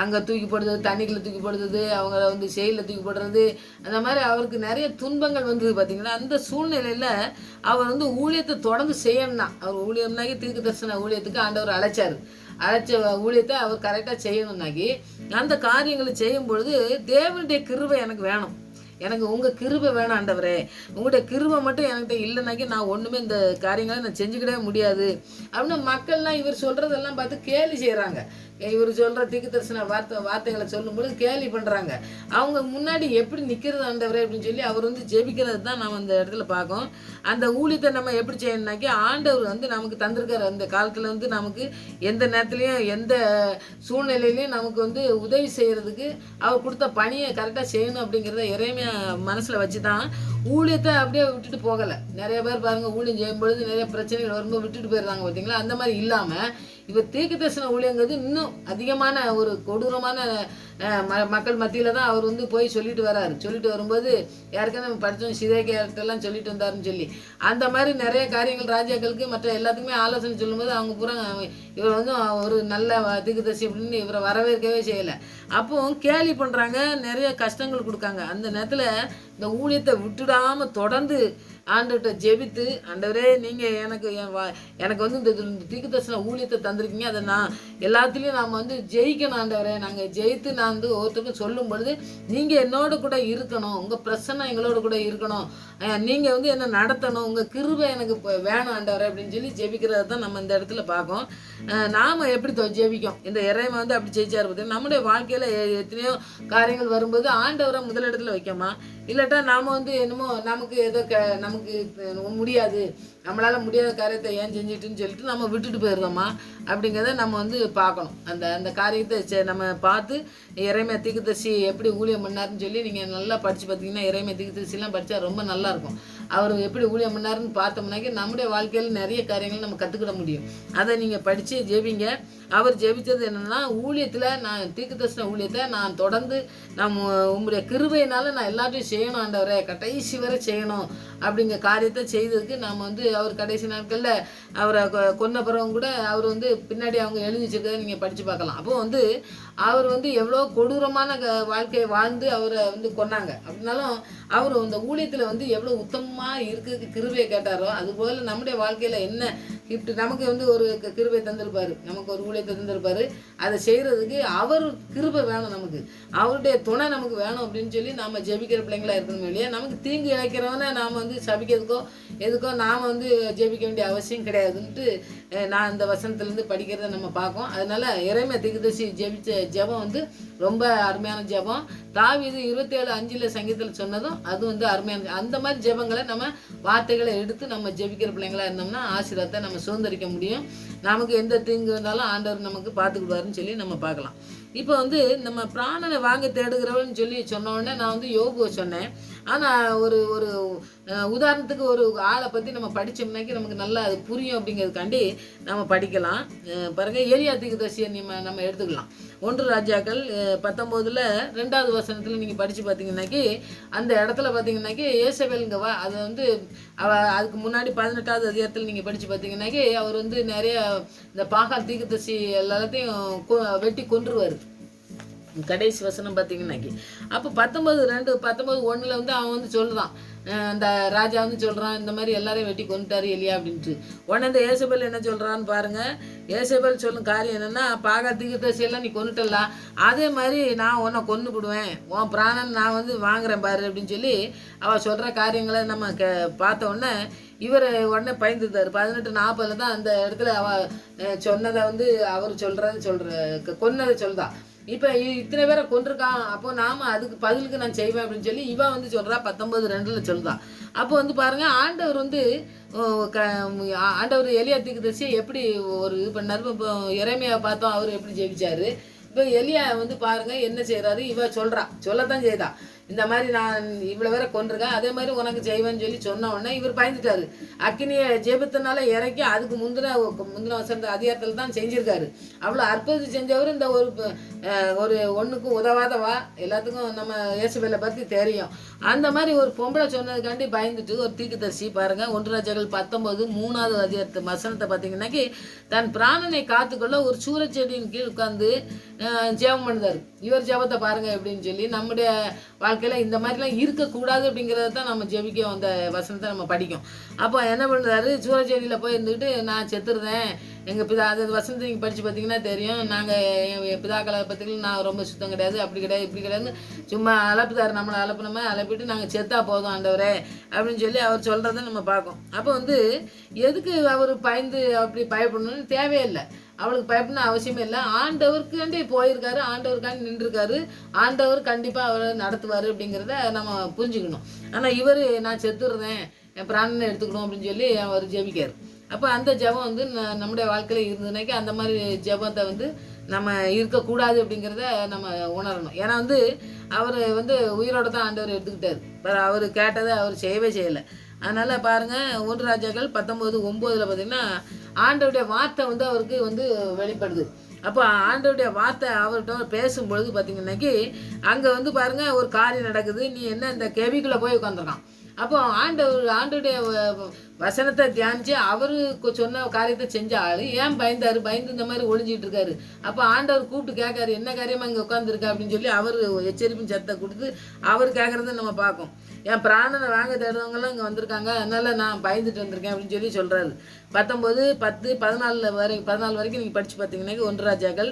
அங்கே தூக்கி போடுறது, தண்ணிக்குள்ளே தூக்கி போடுறது, அவங்கள வந்து செயலில் தூக்கி போடுறது, அந்த மாதிரி அவருக்கு நிறைய துன்பங்கள் வந்தது பார்த்தீங்கன்னா. அந்த சூழ்நிலையில் அவர் வந்து ஊழியத்தை தொடர்ந்து செய்யணும்னா, அவர் ஊழியம்னாக்கி தீர்க்க தரிசன ஊழியத்துக்கு ஆண்டவர் அழைச்ச ஊழியத்தை அவர் கரெக்டாக செய்யணும்னாக்கி அந்த காரியங்களை செய்யும் பொழுது தேவனுடைய கிருபை எனக்கு வேணும், எனக்கு உங்கள் கிருபை வேணும் ஆண்டவரே, உங்களுடைய கிருபை மட்டும் என்கிட்ட இல்லைனாக்கி நான் ஒன்றுமே இந்த காரியங்களை நான் செஞ்சுக்கிடவே முடியாது அப்படின்னு மக்கள்லாம் இவர் சொல்கிறதெல்லாம் பார்த்து கேலி செய்கிறாங்க. இவர் சொல்கிற தீர்க்க தரிசன வார்த்தைகளை சொல்லும்பொழுது கேலி பண்ணுறாங்க. அவங்க முன்னாடி எப்படி நிற்கிறது ஆண்டவரே அப்படின்னு சொல்லி அவர் வந்து ஜெபிக்கிறது தான் நம்ம அந்த இடத்துல பார்க்கோம். அந்த ஊழியத்தை நம்ம எப்படி செய்யணும்னாக்கி ஆண்டவர் வந்து நமக்கு தந்திருக்கார். அந்த காலத்தில் வந்து நமக்கு எந்த நேரத்துலையும் எந்த சூழ்நிலையிலையும் நமக்கு வந்து உதவி செய்கிறதுக்கு அவர் கொடுத்த பணியை கரெக்டாக செய்யணும் அப்படிங்கிறத எரேமியா மனசில் வச்சு தான் ஊழியத்தை அப்படியே விட்டுட்டு போகலை. நிறைய பேர் பாருங்கள் ஊழியம் செய்யும்பொழுது நிறைய பிரச்சனைகள் வரும்போது விட்டுட்டு போயிடுறாங்க பார்த்தீங்களா. அந்த மாதிரி இல்லாமல் இவர் தீர்க்க தரிசன ஊழியங்கிறது இன்னும் அதிகமான ஒரு கொடூரமான மக்கள் மத்தியில் தான் அவர் வந்து போய் சொல்லிட்டு வராரு. சொல்லிட்டு வரும்போது யாருக்காவது நம்ம படித்தோம் சிதைக்கிட்டெல்லாம் சொல்லிட்டு வந்தாருன்னு சொல்லி அந்த மாதிரி நிறைய காரியங்கள் ராஜாக்களுக்கு மற்ற எல்லாத்துக்குமே ஆலோசனை சொல்லும்போது அவங்க பூரா இவர் வந்து ஒரு நல்ல தீர்க்கதரிசி அப்படின்னு இவரை வரவேற்கவே செய்யலை. அப்போ கேலி பண்ணுறாங்க, நிறைய கஷ்டங்கள் கொடுக்காங்க. அந்த நேரத்தில் இந்த ஊழியத்தை விட்டுடாமல் தொடர்ந்து ஆண்டவர்கிட்ட ஜெபித்து, ஆண்டவரே நீங்கள் எனக்கு வந்து இந்த தீர்க்கதரிசன ஊழியத்தை தந்திருக்கீங்க, அதை நான் எல்லாத்துலேயும் நாம் வந்து ஜெயிக்கணும் ஆண்டவரே, நாங்கள் ஜெயித்து நான் வந்து ஒருத்தருக்கும் சொல்லும் பொழுது நீங்கள் என்னோட கூட இருக்கணும், உங்கள் பிரசன்னை எங்களோட கூட இருக்கணும், நீங்கள் வந்து என்னை நடத்தணும், உங்கள் கிருபை எனக்கு வேணும் ஆண்டவரே அப்படின்னு சொல்லி ஜெபிக்கிறது தான் நம்ம இந்த இடத்துல பார்க்கோம். நாம் எப்படி ஜெபிக்கும், இந்த இறைமை வந்து அப்படி ஜெயிச்சார் பார்த்தீங்கன்னா. நம்முடைய வாழ்க்கையில் எத்தனையோ காரியங்கள் வரும்போது ஆண்டவரை முதலிடத்தில் வைக்கமா, இல்லாட்டா நாம் வந்து என்னமோ நமக்கு ஏதோ நமக்கு முடியாது, நம்மளால் முடியாத காரியத்தை ஏன் செஞ்சுட்டுன்னு சொல்லிட்டு நம்ம விட்டுட்டு போயிடுறோமா அப்படிங்கிறத நம்ம வந்து பார்க்கணும். அந்த காரியத்தை நம்ம பார்த்து இறைமையா தீர்க்கதரிசி எப்படி ஊழியம் பண்ணாருன்னு சொல்லி நீங்கள் நல்லா படித்து பார்த்தீங்கன்னா இறைமையா தீர்க்கதரிசிலாம் படித்தா ரொம்ப நல்லாயிருக்கும். அவர் எப்படி ஊழியம் பண்ணாருன்னு பார்த்தோம்னாக்கி நம்முடைய வாழ்க்கையில் நிறைய காரியங்கள் நம்ம கற்றுக்கிட முடியும். அதை நீங்கள் படித்து ஜெபிங்க. அவர் ஜெபித்தது என்னென்னா, ஊழியத்தில் நான் தீர்க்கதரிசன ஊழியத்தை நான் தொடர்ந்து உங்களுடைய கிருபையினால நான் எல்லாத்தையும் செய்யணும் ஆண்டவரே, கடைசி வரை செய்யணும் அப்படிங்கிற காரியத்தை செய்ததுக்கு நாம் வந்து அவர் கடைசி நாட்களில் அவரை கொன்ன பிறகும் கூட அவர் வந்து பின்னாடி அவங்க எழுதி வச்சிருக்கிறத நீங்கள் படித்து பார்க்கலாம். அப்போது வந்து அவர் வந்து எவ்வளோ கொடூரமான வாழ்க்கையை வாழ்ந்து அவரை வந்து கொன்னாங்க. அப்படின்னாலும் அவர் இந்த ஊழியத்தில் வந்து எவ்வளோ உத்தமமாக இருக்கிறதுக்கு கிருபையை கேட்டாரோ, அதுபோல் நம்முடைய வாழ்க்கையில் என்ன கிஃப்ட் நமக்கு வந்து ஒரு கிருபை தந்திருப்பார், நமக்கு ஒரு ஊழியத்தை தந்திருப்பார், அதை செய்கிறதுக்கு அவர் கிருபை வேணும், நமக்கு அவருடைய துணை நமக்கு வேணும் அப்படின்னு சொல்லி நாம் ஜெபிக்கிற பிள்ளைங்களா இருக்கணும் இல்லையா. நமக்கு தீங்கு இழைக்கிறவனை நாம் வந்து சபிக்கிறதுக்கோ எதுக்கோ நாம் வந்து ஜெபிக்க வேண்டிய அவசியம் கிடையாதுன்ட்டு நான் இந்த வசனத்துலேருந்து படிக்கிறத நம்ம பார்க்கோம். அதனால் இறைமையா தீர்க்கதரிசி ஜெபிச்ச ஜெபம் வந்து ரொம்ப அருமையான ஜெபம். தாவீது 27:5 சங்கீதத்தில் சொன்னதும் அது வந்து அருமையான அந்த மாதிரி ஜெபங்களை நம்ம வார்த்தைகளை எடுத்து நம்ம ஜெபிக்கிற பிள்ளைங்களா இருந்தோம்னா ஆசீர்வாதத்தை நம்ம சுதந்திரிக்க முடியும். நமக்கு எந்த தீங்கு வந்தாலும் ஆண்டவர் நமக்கு பார்த்துக்கிடுவாருன்னு சொல்லி நம்ம பார்க்கலாம். இப்போ வந்து நம்ம பிராணனை வாங்க தேடுகிறவன்னு சொல்லி சொன்ன உடனே நான் வந்து யோபுவை சொன்னேன். ஆனால் ஒரு உதாரணத்துக்கு ஒரு ஆளை பற்றி நம்ம படித்தோம்னாக்கி நமக்கு நல்லா அது புரியும் அப்படிங்கிறதுக்காண்டி நம்ம படிக்கலாம். பாருங்கள், ஏலியா தீர்க்கதரிசியை நம்ம எடுத்துக்கலாம். 1 ராஜாக்கள் 19 2வது வசனத்தில் நீங்கள் படித்து பார்த்தீங்கன்னாக்கி அந்த இடத்துல பார்த்தீங்கன்னாக்கி ஏசபேலுங்கவா அதை வந்து அதுக்கு முன்னாடி 18வது அதிகாரத்தில் நீங்கள் படித்து பார்த்தீங்கன்னாக்கி அவர் வந்து நிறைய இந்த பாகால் தீர்க்கதரிசி எல்லாத்தையும் வெட்டி கொன்றுவார். கடைசி வசனம் பார்த்தீங்கன்னாக்கி அப்போ 19:2 வந்து அவன் வந்து சொல்கிறான், அந்த ராஜா வந்து சொல்கிறான், இந்த மாதிரி எல்லாரையும் வெட்டி கொண்டுட்டாரு எலியா அப்படின்ட்டு. உடனே இந்த ஏசபேல் என்ன சொல்கிறான்னு பாருங்கள். ஏசபேல் சொல்லும் காரியம் என்னென்னா, பாகா தீர்க்கதரிசியெல்லாம் நீ கொண்டுட்டலாம், அதே மாதிரி நான் உன்னை கொண்டு விடுவேன், உன் பிராணன் நான் வந்து வாங்குறேன் பாரு அப்படின்னு சொல்லி அவள் சொல்கிற காரியங்களை நம்ம பார்த்த உடனே இவர் உடனே பயந்துட்டார். 18:40 தான் அந்த இடத்துல அவள் சொன்னதை வந்து அவர் கொன்னதை சொல்றா. இப்போ இத்தனை பேரை கொண்டிருக்கான், அப்போ நாம் அதுக்கு பதிலுக்கு நான் செய்வேன் அப்படின்னு சொல்லி இவன் வந்து சொல்கிறா. 19:2 சொல்லுதான். அப்போ வந்து பாருங்கள், ஆண்டவர் வந்து ஆண்டவர் எலியா தீர்க்கதரிசியை எப்படி ஒரு இது பண்ணார். இப்போ எரேமியாவை பார்த்தோம், அவர் எப்படி ஜெபிச்சாரு. இப்போ எலியா வந்து பாருங்கள் என்ன செய்கிறாரு, இவ சொல்லத்தான் செய்தா, இந்த மாதிரி நான் இவ்வளோ வேற கொண்டிருக்கேன், அதே மாதிரி உனக்கு செய்வேன்னு சொல்லி சொன்ன உடனே இவர் பயந்துட்டாரு. அக்கினியை ஜெபத்தினால இறக்கி அதுக்கு முந்தின வசந்த அதிகாரத்தில் தான் செஞ்சிருக்காரு. அவ்வளோ அற்புதத்தை செஞ்சவர். இந்த ஒரு ஒன்றுக்கும் உதவாதவா, எல்லாத்துக்கும் நம்ம இயேசுவேலை பற்றி தெரியும். அந்த மாதிரி ஒரு பொம்பளை சொன்னதுக்காண்டி பயந்துட்டு ஒரு தீர்க்கதரிசி பாருங்கள், 1 ராஜாக்கள் 19:3 அதிகாரத்து வசனத்தை பார்த்தீங்கன்னாக்கி, தன் பிராணனை காத்துக்கொள்ள ஒரு சூரச்செடியின் கீழ் உட்கார்ந்து ஜெபம் பண்ணுறாரு. இவர் ஜெபத்தை பாருங்கள் எப்படின்னு சொல்லி. நம்முடைய வாழ்க்கையில் இந்த மாதிரிலாம் இருக்கக்கூடாது அப்படிங்கிறத தான் நம்ம ஜெபிக்கும், அந்த வசனத்தை நம்ம படிக்கும். அப்போ என்ன பண்ணுறாரு, சூரச்செடியில் போய் இருந்துக்கிட்டு நான் செத்துருந்தேன், எங்கள் பிதா, அது வசனத்தை நீங்கள் படித்து பார்த்தீங்கன்னா தெரியும், நாங்கள் என் பிதாக்களை பற்றிகளும் நான் ரொம்ப சுத்தம் கிடையாது, அப்படி கிடையாது, இப்படி கிடையாது, சும்மா அலப்புதார், நம்மளை அலப்புனோமே அலப்பிட்டு நாங்கள் செத்தா போதும் ஆண்டவரே அப்படின்னு சொல்லி அவர் சொல்கிறத நம்ம பார்க்கோம். அப்போ வந்து எதுக்கு அவர் பயந்து அப்படி பயப்படணும்னு தேவையில்லை, அவளுக்கு பயப்படணும் அவசியமே இல்லை. ஆண்டவருக்காண்டி போயிருக்காரு, ஆண்டவருக்காண்டி நின்றுருக்காரு, ஆண்டவர் கண்டிப்பாக அவரை நடத்துவார் அப்படிங்கிறத நம்ம புரிஞ்சுக்கணும். ஆனால் இவர் நான் செத்துடுறேன், என் பிராணனை எடுத்துக்கணும் அப்படின்னு சொல்லி அவர் ஜெபிக்கார். அப்போ அந்த ஜெபம் வந்து நம்முடைய வாழ்க்கையில் இருந்ததுனாக்கி அந்த மாதிரி ஜெபத்தை வந்து நம்ம இருக்கக்கூடாது அப்படிங்கிறத நம்ம உணரணும். ஏன்னா வந்து அவர் வந்து உயிரோடு தான் ஆண்டவர் எடுத்துக்கிட்டார், அவர் கேட்டதை அவர் செய்யவே செய்யலை. அதனால் பாருங்கள், 1 ராஜாக்கள் 19:9 பார்த்தீங்கன்னா ஆண்டவருடைய வார்த்தை வந்து அவருக்கு வந்து வெளிப்படுது. அப்போ ஆண்டவருடைய வார்த்தை அவர்கிட்ட பேசும்பொழுது பார்த்தீங்கன்னாக்கி அங்கே வந்து பாருங்கள் ஒரு காரியம் நடக்குது. நீ என்ன இந்த கெபிக்குள்ளே போய் உட்காந்துருக்கான். அப்போ ஆண்டவருடைய வசனத்தை தியானிச்சு அவருக்கு சொன்ன காரியத்தை செஞ்ச ஆள் ஏன் பயந்து இந்த மாதிரி ஒளிஞ்சிட்டு இருக்காரு. அப்போ ஆண்டவர் கூப்பிட்டு கேட்காரு, என்ன காரியமாக இங்கே உட்காந்துருக்கா அப்படின்னு சொல்லி அவர் எச்சரிப்பின் சத்தத்தை கொடுத்து அவர் கேட்குறத நம்ம பார்க்கோம். என் பிராணனை வாங்க தேடுறவங்களாம் இங்கே வந்திருக்காங்க, அதனால நான் பயந்துட்டு வந்திருக்கேன் அப்படின்னு சொல்லி சொல்கிறாரு. 19:10-14 வரைக்கும் நீங்கள் படித்து பார்த்தீங்கன்னாக்கி 1 ராஜாக்கள்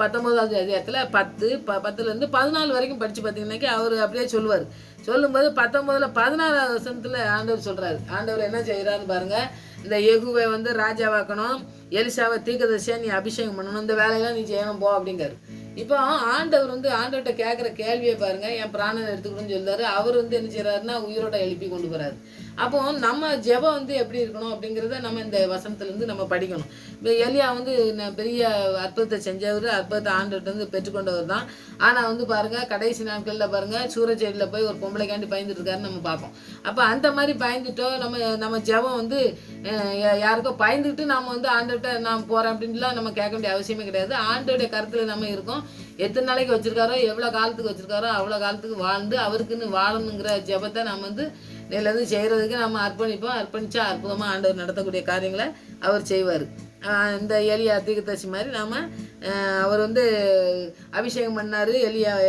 19வது அதிகாரத்தில் 10 14 வரைக்கும் படித்து பார்த்தீங்கன்னாக்கி அவர் அப்படியே சொல்லுவார். சொல்லும்போது 19:16 வசனத்தில் ஆண்டவர் சொல்கிறாரு. ஆண்டவர் என்ன செய்கிறாருன்னு பாருங்கள், இந்த யெகூவை வந்து ராஜாவாக்கணும், எலிசாவை தீர்க்கதரிசியா நீ அபிஷேகம் பண்ணணும், இந்த வேலையெல்லாம் நீ செய்யணும் போ அப்படிங்காரு. இப்போ ஆண்டவர் வந்து ஆண்டவர்கிட்ட கேட்குற கேள்வியை பாருங்கள், என் பிராணனை எடுத்துக்கணும்னு சொல்றாரு. அவர் வந்து என்ன செய்கிறாருன்னா உயிரோட எழுப்பி கொண்டு போகிறாரு. அப்போ நம்ம ஜெபம் வந்து எப்படி இருக்கணும் அப்படிங்கிறத நம்ம இந்த வசனத்துலேருந்து நம்ம படிக்கணும். இப்போ எலியா வந்து பெரிய அற்புதத்தை செஞ்சவர், அற்புதத்தை ஆண்டவர்கிட்ட வந்து பெற்றுக்கொண்டவர் தான். ஆனால் வந்து பாருங்கள், கடைசி நாட்களில் பாருங்கள் சூரச்செடியில் போய் ஒரு பொம்பளைக்காண்டி பயந்துட்டு இருக்காருன்னு நம்ம பார்ப்போம். அப்போ அந்த மாதிரி பயந்துட்டோம் நம்ம ஜெபம் வந்து யாருக்கோ பயந்துக்கிட்டு நம்ம வந்து ஆண்டவர்கிட்ட நான் போகிறேன் அப்படின்லாம் நம்ம கேட்க வேண்டிய அவசியமே கிடையாது. ஆண்டோடைய கருத்தில் நம்ம இருக்கோம். எத்தனை நாளைக்கு வச்சுருக்காரோ, எவ்வளோ காலத்துக்கு வச்சுருக்காரோ அவ்வளோ காலத்துக்கு வாழ்ந்து அவருக்குன்னு வாழணுங்கிற ஜெபத்தை நம்ம வந்து நிலந்து செய்கிறதுக்கு நம்ம அர்ப்பணித்தா அற்புதமாக ஆண்டவர் நடத்தக்கூடிய காரியங்களை அவர் செய்வார். இந்த எலியா தீர்க்கதரிசி மாதிரி நாம் அவர் வந்து அபிஷேகம் பண்ணார்.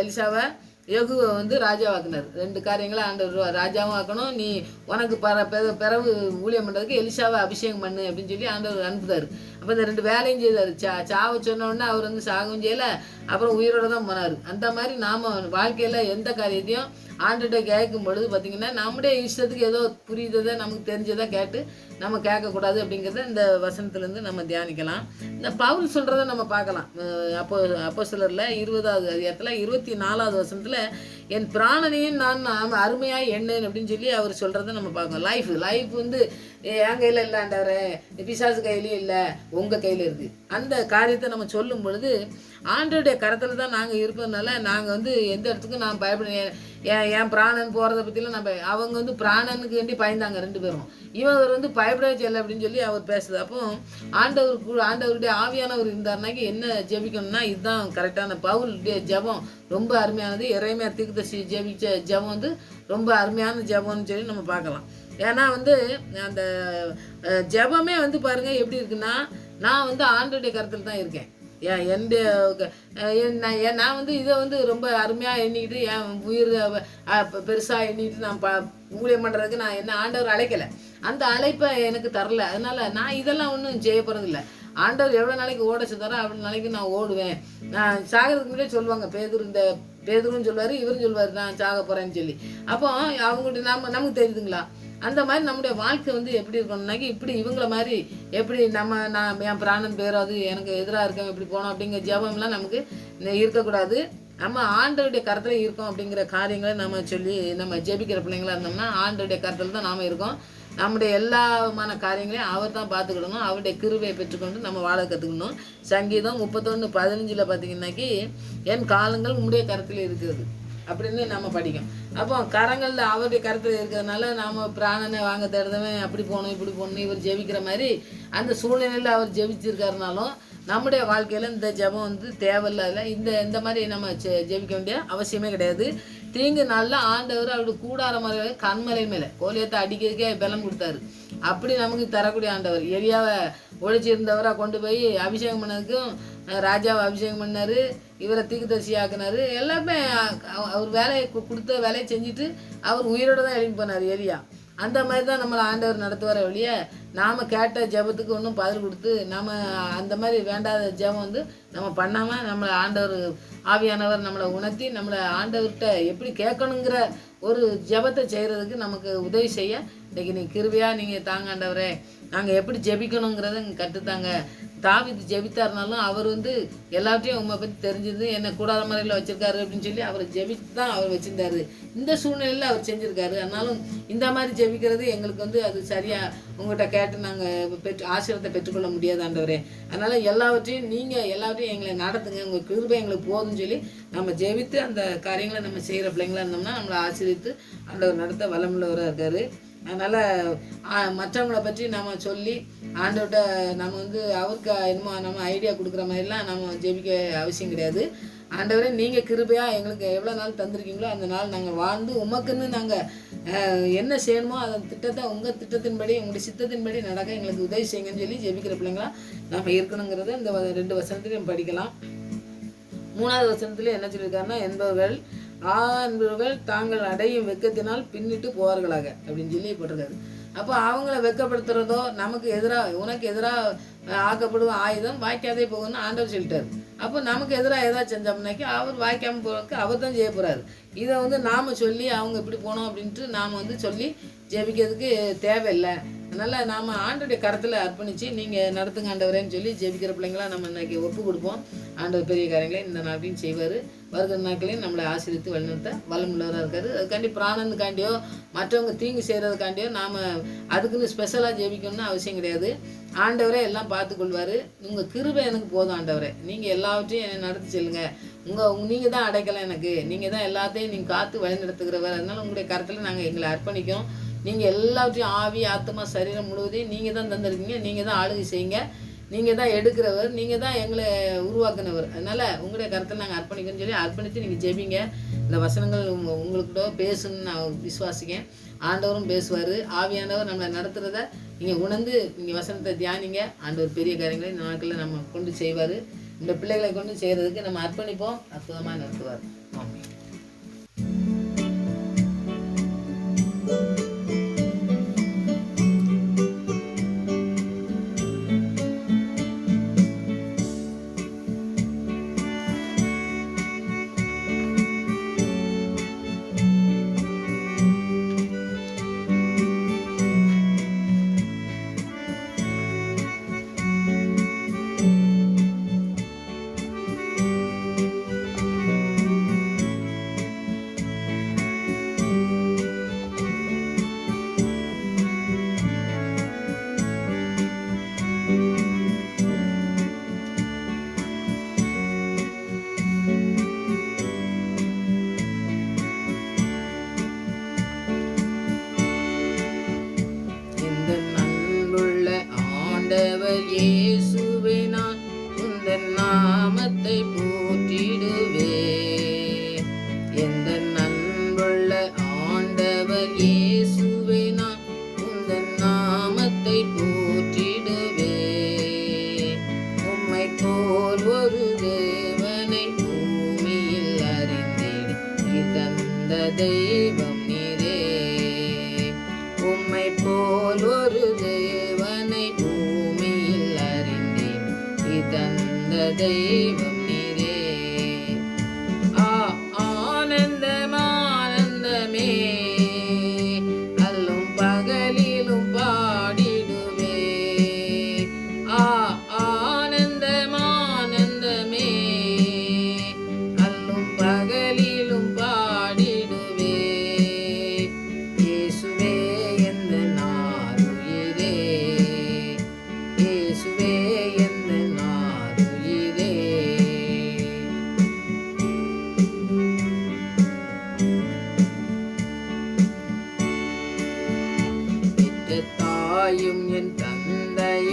எலிசாவை யெகூவை வந்து ராஜாவாக்குனார். 2 காரியங்களை ஆண்டவர் ராஜாவும் ஆக்கணும், நீ உனக்கு பிறகு ஊழியம் பண்ணுறதுக்கு எலிசாவை அபிஷேகம் பண்ணு அப்படின்னு சொல்லி ஆண்டவர் அனுப்புதார். அப்போ இந்த 2 வேலையும் செய்தார். சாவை சொன்னோடனே அவர் வந்து சாகவும் செய்யலை, அப்புறம் உயிரோடு தான் போனார். அந்த மாதிரி நாம் வாழ்க்கையில் எந்த காரியத்தையும் ஆண்டுகிட்ட கேட்கும் பொழுது பார்த்திங்கன்னா நம்முடைய இஷ்டத்துக்கு ஏதோ புரியுததை நமக்கு தெரிஞ்சதை கேட்டு நம்ம கேட்கக்கூடாது அப்படிங்கிறத இந்த வசனத்துலேருந்து நம்ம தியானிக்கலாம். இந்த பவுல் சொல்கிறத நம்ம பார்க்கலாம். அப்போஸ்தலரில் 20வது அதிகாரத்தில் 24வது வசனத்தில் என் பிராணனையும் நான் அருமையாக எண்ணேன் அப்படின்னு சொல்லி அவர் சொல்கிறத நம்ம பார்க்கணும். லைஃப் வந்து என் கையில் இல்லை ஆண்டவரே, பிசாசு கையிலையும் இல்லை, உங்கள் கையில் இருக்குது. அந்த காரியத்தை நம்ம சொல்லும் பொழுது ஆண்டவருடைய கரத்தில் தான் நாங்கள் இருப்பதுனால நாங்கள் வந்து எந்த இடத்துக்கும் நான் பயப்படுவேன். என் பிராணன் போகிறத பற்றிலாம் அவங்க வந்து பிராணனுக்கு வேண்டி பயந்தாங்க 2 பேரும். இவர் வந்து பயப்படவே செய்யலை அப்படின்னு சொல்லி அவர் பேசுது. அப்போ ஆண்டவருடைய ஆவியானவர் இருந்தாருனாக்கி என்ன ஜெபிக்கணும்னா இதுதான் கரெக்டான. பவுலுடைய ஜெபம் ரொம்ப அருமையானது. எரேமியா தீர்க்கதரிசி ஜெபிச்ச ஜெபம் வந்து ரொம்ப அருமையான ஜெபம்னு சொல்லி நம்ம பார்க்கலாம். ஏன்னா வந்து அந்த ஜெபமே வந்து பாருங்கள் எப்படி இருக்குன்னா, நான் வந்து ஆண்டவருடைய கருத்தில் தான் இருக்கேன். நான் வந்து இதை வந்து ரொம்ப அருமையாக எண்ணிக்கிட்டு என் உயிர் பெருசாக எண்ணிக்கிட்டு நான் ஊழியம் பண்ணுறதுக்கு நான் என்ன ஆண்டவர் அழைக்கலை, அந்த அழைப்பை எனக்கு தரல. அதனால் நான் இதெல்லாம் ஒன்றும் செய்ய போகிறதில்ல. ஆண்டவர் எவ்வளோ நாளைக்கு ஓட சொல்கிறாரோ அவ்வளோ நாளைக்கு நான் ஓடுவேன். நான் சாகிறதுக்கு முன்னாடியே சொல்லுவாங்க, பேதுருன்னு சொல்லுவார், இவரும் சொல்லுவார் நான் சாக போகிறேன்னு சொல்லி. அப்போ அவங்கள்ட்ட நமக்கு தெரியுதுங்களா, அந்த மாதிரி நம்முடைய வாழ்க்கை வந்து எப்படி இருக்கணும்னாக்கி இப்படி இவங்கள மாதிரி எப்படி நான் என் பிராணன் பேராது எனக்கு எதிராக இருக்கேன் இப்படி போனோம் அப்படிங்கிற ஜெபம்லாம் நமக்கு இருக்கக்கூடாது. நம்ம ஆண்டவருடைய கருத்தில் இருக்கோம் அப்படிங்கிற காரியங்களை நம்ம சொல்லி நம்ம ஜெபிக்கிற பிள்ளைங்களா இருந்தோம்னா ஆண்டவருடைய கருத்தில் தான் நாம் இருக்கோம். நம்முடைய எல்லாமான காரியங்களையும் அவர் தான் பார்த்துக்கிடணும். அவருடைய கிருபையை பெற்றுக்கொண்டு நம்ம வாழ கற்றுக்கணும். சங்கீதம் 31:15 பார்த்தீங்கன்னாக்கி என் காலங்கள் உம்முடைய கருத்தில் இருக்கிறது அப்படின்னு நம்ம படிக்கும். அப்போ கரங்களில் அவருடைய கருத்தில் இருக்கிறதுனால நாம் பிராணனை வாங்க தேடுதவன் அப்படி போகணும் இப்படி போகணும் இவர் ஜெபிக்கிற மாதிரி அந்த சூழ்நிலையில் அவர் ஜெபிச்சிருக்காருனாலும் நம்முடைய வாழ்க்கையில் இந்த ஜெபம் வந்து தேவையில்லை. இந்த மாதிரி நம்ம ஜெபிக்க வேண்டிய அவசியமே கிடையாது. தீங்கு நாளில் ஆண்டவர் அவருடைய கூடார மலை கண்மலை மேலே கோலியத்தை அடிக்கிறதுக்கே பலம் கொடுத்தாரு. அப்படி நமக்கு தரக்கூடிய ஆண்டவர் எலியாவை ஒழிச்சிருந்தவராக கொண்டு போய் அபிஷேகம் பண்ணதுக்கும் ராஜாவை அபிஷேகம் பண்ணார், இவரை தீர்க்கதரிசி ஆக்குனார். எல்லாமே அவர் வேலையை கொடுத்த வேலையை செஞ்சுட்டு அவர் உயிரோடு தான் எழுப்பி போனார் எலியா. அந்த மாதிரி தான் நம்மளை ஆண்டவர் நடத்துவார வழிய நாம் கேட்ட ஜெபத்துக்கு ஒன்றும் பதில் கொடுத்து நம்ம அந்த மாதிரி வேண்டாத ஜெபம் வந்து நம்ம பண்ணாமல் நம்மளை ஆண்டவர் ஆவியானவர் நம்மளை உணர்த்தி நம்மளை ஆண்டவர்கிட்ட எப்படி கேட்கணுங்கிற ஒரு ஜெபத்தை செய்கிறதுக்கு நமக்கு உதவி செய்ய இன்றைக்கி கிருபையாக நீங்கள் தாங்க ஆண்டவரே, நாங்கள் எப்படி ஜெபிக்கணுங்கிறத கற்றுத்தாங்க. தாவீது ஜெபித்தாருனாலும் அவர் வந்து எல்லாத்தையும் உண்மை பற்றி தெரிஞ்சது என்னை கூடாத முறையில் வச்சுருக்காரு அப்படின்னு சொல்லி அவரை ஜெபித்து தான் அவர் வச்சுருந்தாரு. இந்த சூழ்நிலையில் அவர் செஞ்சுருக்காரு. அதனாலும் இந்த மாதிரி ஜெபிக்கிறது எங்களுக்கு வந்து அது சரியாக உங்கள்கிட்ட கேட்டு நாங்கள் ஆசீர்வாதத்தை பெற்றுக்கொள்ள முடியாது ஆண்டவரே. அதனால் எல்லாவற்றையும் நீங்கள் எல்லாவற்றையும் எங்களை நடத்துங்க, உங்கள் கிருபை எங்களுக்கு போதும்னு சொல்லி நம்ம ஜெபித்து அந்த காரியங்களை நம்ம செய்கிற பிள்ளைங்களாக இருந்தோம்னா நம்மளை ஆசீர்வித்து ஆண்டவர் நடத்த வளமுள்ளவராக இருக்கார். அதனால் மற்றவங்களை பற்றி நம்ம சொல்லி ஆண்டவர்கிட்ட நம்ம வந்து அவருக்கு என்னமோ நம்ம ஐடியா கொடுக்குற மாதிரிலாம் நம்ம ஜெபிக்க அவசியம் கிடையாது. ஆண்டவரே நீங்கள் கிருபையாக எங்களுக்கு எவ்வளோ நாள் தந்திருக்கீங்களோ அந்த நாள் நாங்கள் வாழ்ந்து உமக்குன்னு நாங்கள் என்ன செய்யணுமோ அந்த திட்டத்தை உங்கள் திட்டத்தின்படி உங்களுடைய சித்தத்தின்படி நடக்க எங்களுக்கு உதவி செய்யுங்கன்னு சொல்லி ஜெபிக்கிற பிள்ளைங்களா நம்ம இருக்கணுங்கிறத இந்த 2 வசனத்துலையும் நம்ம படிக்கலாம். 3வது வசனத்துலேயும் என்ன சொல்லியிருக்காருன்னா, என்பவர்கள் தாங்கள் அடையும் வெட்கத்தினால் பின்னிட்டு போவார்களாக அப்படின்னு சொல்லி போட்டிருக்காரு. அப்போ அவங்கள வெட்கப்படுத்துறதோ நமக்கு எதிராக உனக்கு எதிராக ஆக்கப்படும் ஆயுதம் வாய்க்காதே போகணும்னு ஆண்டவர் சொல்லிட்டாரு. அப்போ நமக்கு எதிராக ஏதாவது செஞ்சோம்னாக்கி அவர் வாய்க்காமல் போகிறதுக்கு அவர் தான் செய்ய போகிறாரு. இதை வந்து நாம் சொல்லி அவங்க இப்படி போனோம் அப்படின்ட்டு நாம் வந்து சொல்லி ஜெபிக்கிறதுக்கு தேவையில்லை. அதனால் நாம் ஆண்டோடைய கரத்தில் அர்ப்பணித்து நீங்கள் நடத்துங்க ஆண்டவரேன்னு சொல்லி ஜெபிக்கிற பிள்ளைங்களாம் நம்ம இன்றைக்கி ஒப்பு கொடுப்போம். ஆண்டவர் பெரிய காரியங்களை இந்த நாட்டையும் செய்வார். வருகிற நாட்களையும் நம்மளை ஆசீர்வித்து வழிநடத்த வளமுள்ளவராக இருக்காரு. அதுக்காண்டி பிராணனுக்காண்டியோ மற்றவங்க தீங்கு செய்கிறதுக்காண்டியோ நாம் அதுக்குன்னு ஸ்பெஷலாக ஜெபிக்கணும்னு அவசியம் கிடையாது. ஆண்டவரே எல்லாம் பார்த்துக்கொள்வார். உங்கள் கிருபை எனக்கு போதும் ஆண்டவரே, நீங்கள் எல்லாவற்றையும் என்னை நடத்தி செல்லுங்கள். நீங்கள் தான் அடைக்கலாம் எனக்கு, நீங்கள் தான் எல்லாத்தையும் நீங்கள் காத்து வழி நடத்துகிறவர். அதனால் உங்களுடைய கருத்தில் நாங்கள் எங்களை அர்ப்பணிக்கிறோம். நீங்கள் எல்லாவற்றையும் ஆவி ஆத்மா சரீரம் முழுவதையும் நீங்கள் தான் தந்திருக்கீங்க, நீங்கள் தான் ஆளுகை செய்யுங்க, நீங்கள் தான் எடுக்கிறவர், நீங்கள் தான் எங்களை உருவாக்குனவர். அதனால் உங்களுடைய கருத்தில் நாங்கள் அர்ப்பணிக்கணும்னு சொல்லி அர்ப்பணித்து நீங்கள் ஜெபிங்க. இந்த வசனங்கள் உங்களுக்கிட்ட பேசணும்னு நான் விசுவாசிக்கேன். ஆண்டவரும் பேசுவார். ஆவியானவர் நம்மளை நடத்துகிறத நீங்கள் உணர்ந்து நீங்கள் வசனத்தை தியானிங்க. ஆண்டவர் பெரிய காரியங்களை இந்த நாட்களில் நம்ம கொண்டு செய்வார். இந்த பிள்ளைகளை கொண்டு செய்கிறதுக்கு நம்ம அர்ப்பணிப்போம். அற்புதமாக நடத்துவார். ஆமாம். தெய்வம் நீரே. ஆனந்தம் ஆனந்தமே, அல்லும் பகலிலும் பாடிடுவே. ஆனந்தம் ஆனந்தமே, அல்லும் பகலிலும் பாடிடுவே. இயேசுவே எந்தன் ஆருயிரே, இயேசுவே எந்தன் ஆருயிரே. பெற்ற தாயும் என் தந்தையுமானவரே,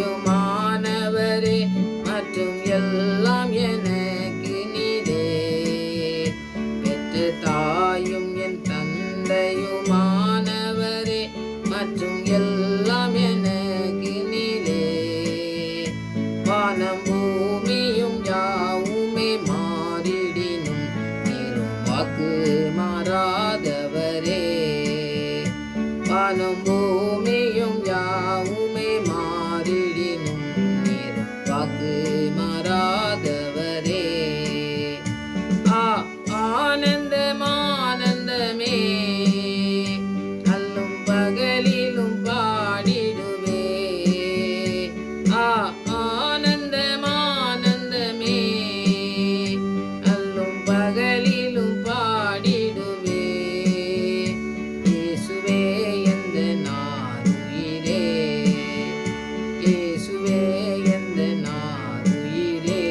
மற்றும் எல்லாம் எனக்கு நீரே. பெற்ற தாயும் என் தந்தையுமானவரே, மற்றும் எல்லாம் எனக்கு நீரே. வானம் பூமியும் யாவுமே மாறிடினும் நீரும் வாக்கு மாறாதவரே. வானம் பூமியும் யாவுமே மாறிடினும் நீரும் வாக்கு மாறாதவரே. ஆனந்தம் ஆனந்தமே, அல்லும் பகலிலும் பாடிடுவே. ஆனந்தம் ஆனந்தமே, அல்லும் பகலிலும் பாடிடுவே. இயேசுவே எந்தன் ஆருயிரே, இயேசுவே எந்தன் ஆருயிரே.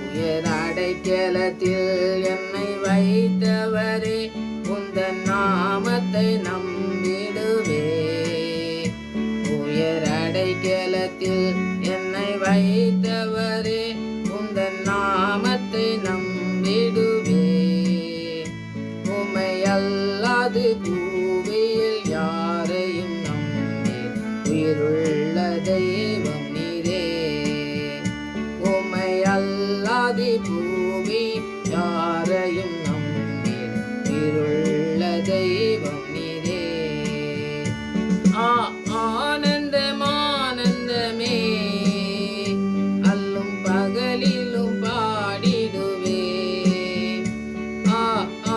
உயர் அடைக்கலத்தில் என்னை வைத்தவரே, உந்தன் நாமத்தை நம்பிடுவே. உயர் அடைக்கலத்தில் என்னை வைத்தவரே, உந்தன் நாமத்தை நம்பிடுவே. உம்மை அல்லாது பூமியில் யாரையும் நம்பேன், உயிருள்ள தெய்வம் நீரே. உம்மை அல்லாது பூமி யாரையும் நம்பேன், உயிருள்ள தெய்வம் நீரே. ஆனந்தம் ஆனந்தமே, அல்லும் பகலிலும் பாடிடுவே.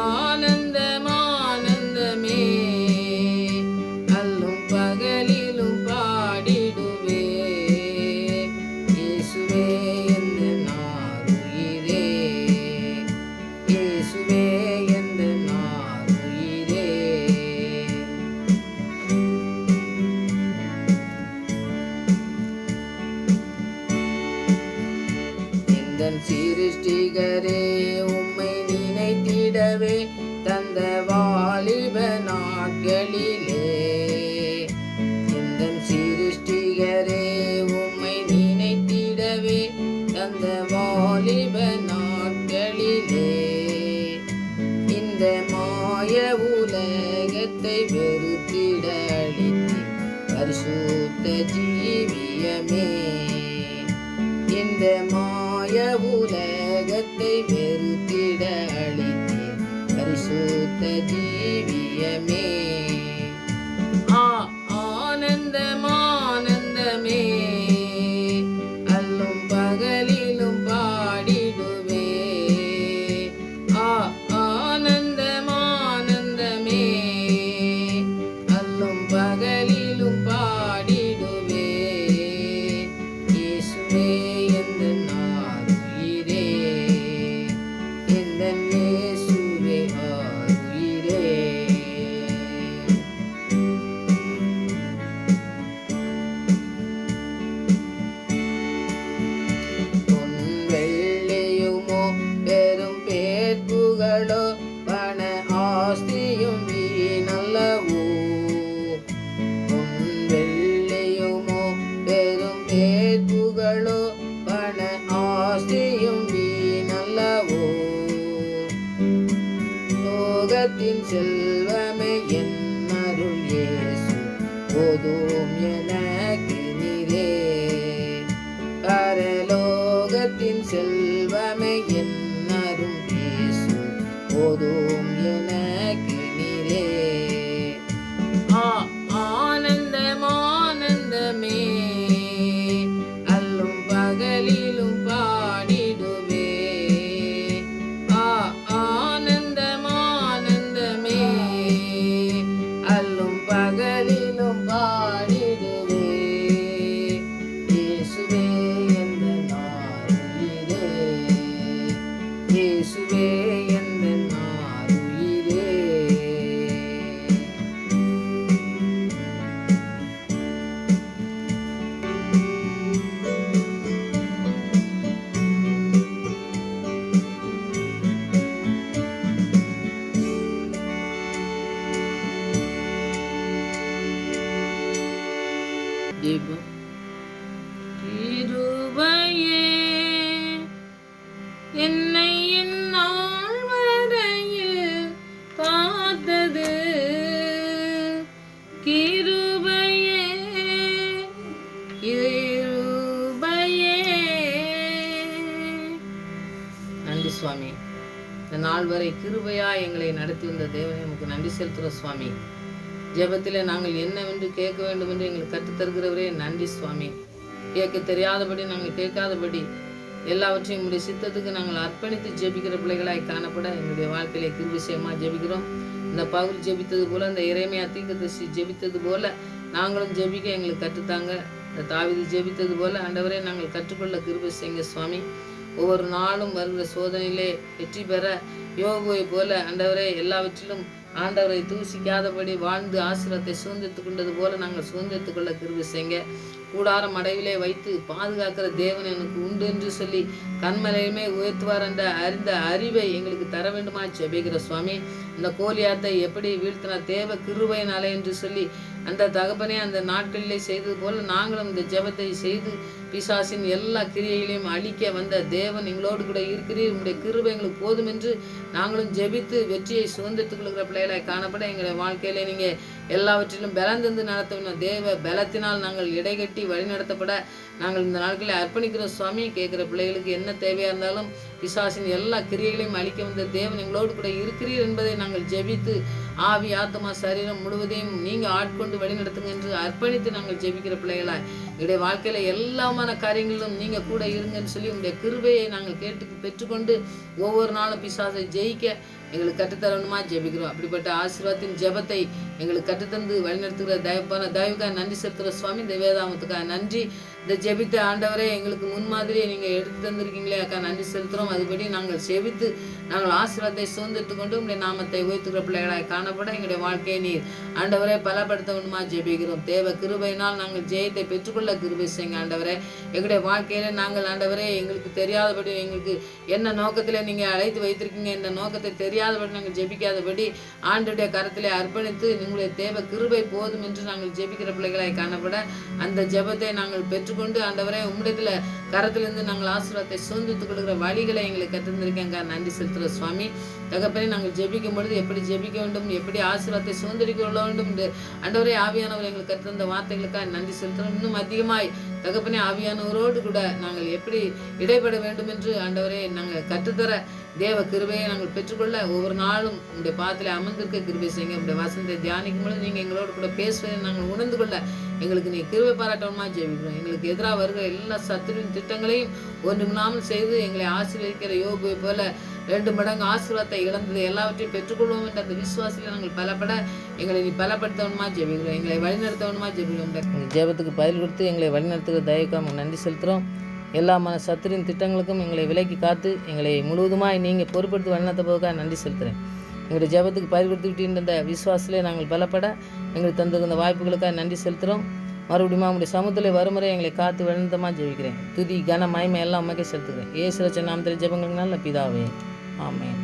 ஆனந்தம் ஆனந்தமே, அல்லும் பகலிலும் பாடிடுவே. இயேசுவே எந்தன் ஆருயிரே, இயேசுவே எந்தன் ஆருயிரே. எந்தன் சிருஷ்டிகரே, உம்மை நினைத்திடவே தந்த வாலிப நாட்களிலே. எந்தன் சிருஷ்டிகரே, உம்மை நினைத்திடவே தந்த வாலிப நாட்களிலே. இந்த மாய உலகத்தை வெறுத்திட அளித்து பரிசுத்த ஜீவியமே. இந்த மாய உலகத்தை வெறுத்திட அளித்து பரிசுத்த ஜீவியமே. ஆனந்தம் ஆனந்தமே, அல்லும் பகலிலும் பாடிடுவே. ஆனந்தம் ஆனந்தமே, அல்லும் பகலிலும் பாடிடுவே. இயேசுவே எந்தன் ஆருயிரே, எந்தன் இயேசுவே ஆருயிரே. பொன் வெள்ளியுமோ பெரும் பேர்ப்புகளோ பண ஆஸ்தியும் வீணல்லவோ. பொன் வெள்ளியுமோ பெரும் பேர்ப்புகளோ பண ஆஸ்தியும் வீணல்லவோ. லோகத்தின் செல்வமே என் அருள் இயேசு, போதும் எனக்கு நீரே. பரலோகத்தின் செல்வமே என் அருள் இயேசு, போதும் எனக்கு நீரே. இயேசுவே எந்தன் ஆருயிரே. ஜெபம். கிருபையே என்னை இந்நாள் வரையில் காத்தது, கிருபையே கிருபையே. நன்றி சுவாமி. இந்த நாள் வரை கிருபையா எங்களை நடத்தி வந்த தேவனே உமக்கு நன்றி செலுத்துகிறோம் சுவாமி. ஜெபத்திலே நாங்கள் என்னவென்று கேட்க வேண்டும் என்று எங்களுக்கு கற்றுத்தருகிறவரே நன்றி சுவாமி. கேட்க தெரியாதபடி நாங்கள் கேட்காதபடி எல்லாவற்றையும் உங்களுடைய சித்தத்துக்கு நாங்கள் அர்ப்பணித்து ஜெபிக்கிற பிள்ளைகளாய் காணப்பட எங்களுடைய வாழ்க்கையிலே கிருபைசயமாக ஜெபிக்கிறோம். இந்த பவுல் ஜெபித்தது போல, இந்த எரேமியா தீர்க்கதரிசி ஜெபித்தது போல நாங்களும் ஜெபிக்க எங்களுக்கு கற்றுத்தாங்க. இந்த தாவீது ஜெபித்தது போல ஆண்டவரே நாங்கள் கற்றுக்கொள்ள கிருபை செய்யுங்க சுவாமி. ஒவ்வொரு நாளும் வருகிற சோதனையிலே வெற்றி பெற யோகுவை போல ஆண்டவரே எல்லாவற்றிலும் ஆண்டவரை தூசிக்காதபடி வாழ்ந்து ஆசீர்வாதத்தை சுதந்திரத்துக் கொண்டது போல நாங்கள் சுதந்திரத்துக் கொள்ள கிருபை செய்யுங்க. கூடாரம் அடைவிலே வைத்து பாதுகாக்கிற தேவன் எனக்கு உண்டு என்று சொல்லி கண்மலையுமே உயர்த்துவார் என்ற அறிந்த அறிவை எங்களுக்கு தர வேண்டுமா ஜெபிக்கிற சுவாமி. இந்த கோலியாத்தை எப்படி வீழ்த்தின தேவ கிருபையினாலே என்று சொல்லி அந்த தகப்பனே அந்த நாட்களிலே செய்தது போல நாங்களும் இந்த ஜெபத்தை செய்து பிசாசின் எல்லா கிரியைகளையும் அழிக்க வந்த தேவன் எங்களோடு கூட இருக்கிறீர், உங்களுடைய கிருபை எங்களுக்கு போதும் என்று நாங்களும் ஜெபித்து வெற்றியை சுதந்திரத்துக் கொள்கிற பிள்ளைகளை காணப்பட எங்களுடைய வாழ்க்கையிலே நீங்கள் எல்லாவற்றிலும் பலம் தந்து நடத்தணும். தேவ பலத்தினால் நாங்கள் இடைகட்டி வழிநடத்தப்பட நாங்கள் இந்த நாட்களில் அர்ப்பணிக்கிறோம் சுவாமி. கேட்குற பிள்ளைகளுக்கு என்ன தேவையாக இருந்தாலும் பிசாசின் எல்லா கிரியைகளையும் அழிக்க வந்த தேவன் எங்களோடு கூட இருக்கிறீர் என்பதை நாங்கள் ஜெபித்து ஆவி ஆத்மா சரீரம் முழுவதையும் நீங்கள் ஆட்கொண்டு வழிநடத்துங்க என்று அர்ப்பணித்து நாங்கள் ஜெபிக்கிற பிள்ளைகளாய் எங்களுடைய வாழ்க்கையில் எல்லாமான காரியங்களிலும் நீங்கள் கூட இருங்கன்னு சொல்லி உங்களுடைய கிருபையை நாங்கள் பெற்றுக்கொண்டு ஒவ்வொரு நாளும் பிசாசை ஜெயிக்க எங்களுக்கு கற்றுத்தரணுமா ஜெபிக்கிறோம். அப்படிப்பட்ட ஆசீர்வாதத்தின் ஜெபத்தை எங்களுக்கு கற்றுத்தந்து வழிநடத்துகிற தயவுக்காக நன்றி செலுத்துகிற சுவாமி. இந்த வேதாமத்துக்காக நன்றி. இந்த ஜெபித்த ஆண்டவரே எங்களுக்கு முன்மாதிரியை நீங்கள் எடுத்து தந்திருக்கீங்களே அக்கா நன்றி செலுத்துகிறோம். அதுபடி நாங்கள் செபித்து நாங்கள் ஆசீர்வாதத்தை சுதந்திரத்து கொண்டு உங்களுடைய நாமத்தை உயர்த்துகிற பிள்ளைகளாக காணப்பட எங்களுடைய வாழ்க்கையை நீர் ஆண்டவரே பலப்படுத்த வேண்டுமா ஜெபிக்கிறோம். தேவ கிருபையினால் நாங்கள் ஜெயத்தை பெற்றுக்கொள்ள கிருபை செய்யுங்க ஆண்டவரே. எங்களுடைய வாழ்க்கையில நாங்கள் ஆண்டவரே எங்களுக்கு தெரியாதபடி எங்களுக்கு என்ன நோக்கத்தில் நீங்கள் அழைத்து வைத்திருக்கீங்க இந்த நோக்கத்தை தெரியாதபடி நாங்கள் ஜெபிக்காதபடி ஆண்டுடைய கரத்திலே அர்ப்பணித்து உங்களுடைய தேவ கிருபை போதும் என்று நாங்கள் ஜெபிக்கிற பிள்ளைகளாய் காணப்பட அந்த ஜெபத்தை நாங்கள் பெற்றுக்கொண்டு ஆண்டவரே உம்மிடத்துல கரத்திலிருந்து நாங்கள் ஆசீர்வாதத்தை சுதந்திரத்துக் கொள்கிற வழிகளை எங்களுக்கு கற்றிருந்திருக்கேங்க நன்றி செலுத்துகிற சுவாமி. தகப்பனே நாங்கள் ஜெபிக்கும் பொழுது எப்படி ஜெபிக்க வேண்டும், எப்படி ஆசீர்வாதத்தை சுதந்திரிக்க கொள்ள வேண்டும் என்று ஆண்டவரே ஆவியானவர் எங்களுக்கு கற்றிருந்த வார்த்தைகளுக்காக நன்றி செலுத்துகிறோம். இன்னும் அதிகமாய் தகப்பனே ஆவியானவரோடு கூட நாங்கள் எப்படி இடைப்பட வேண்டும் என்று ஆண்டவரே நாங்கள் கற்றுத்தர தேவ கிருபையை நாங்கள் பெற்றுக்கொள்ள ஒவ்வொரு நாளும் உங்களுடைய பாதத்தில் அமர்ந்திருக்க கிருபை செய்யுங்க. உங்களுடைய வசனத்தை தியானிக்கும் பொழுது நீங்கள் எங்களோடு கூட பேசுவதை நாங்கள் உணர்ந்து கொள்ள எங்களுக்கு நீ கிருபை பாராட்டணுமா ஜெபிக்கிறோம். எங்களுக்கு எதிராக வருகிற எல்லா சத்துருவின் திட்டங்களையும் ஒன்றுமில்லாமல் செய்து எங்களை ஆசீர்வதிக்கிற யோகுவை போல 2 மடங்கு ஆசீர்வாதத்தை இழந்தது எல்லாவற்றையும் பெற்றுக்கொள்வோம் என்ற அந்த விசுவாசத்தில் நாங்கள் பலப்பட எங்களை நீ பலப்படுத்தவனுமா ஜெபிக்கிறோம். எங்களை வழிநடத்தவனுமா ஜெபிக்கிறோம். ஜெபத்துக்கு பதில் கொடுத்து எங்களை வழிநடத்துகிற தயவுக்காக நன்றி செலுத்துகிறோம். எல்லா சத்துரின் திட்டங்களுக்கும் எங்களை விலக்கி காத்து எங்களை முழுவதுமாய் நீங்கள் பொறுப்படுத்தி வழிநடத்த போதுக்காக நன்றி செலுத்துகிறேன். எங்களுடைய ஜெபத்துக்கு பதில் கொடுத்துக்கிட்டு இருந்த விசுவாசத்திலே நாங்கள் பலப்பட எங்களுக்கு தந்திருந்த வாய்ப்புகளுக்காக நன்றி செலுத்துகிறோம். மறுபடியும் உங்களுடைய சமூகத்திலே வருமுறை எங்களை காத்து வழிநடத்தமாக ஜெபிக்கிறேன். துதி கன மகிமை எல்லாம் உமக்கே செலுத்துகிறேன். இயேசு நாமத்தில் ஜெபங்களுக்கு நல்ல பிதாவே, ஆமென்.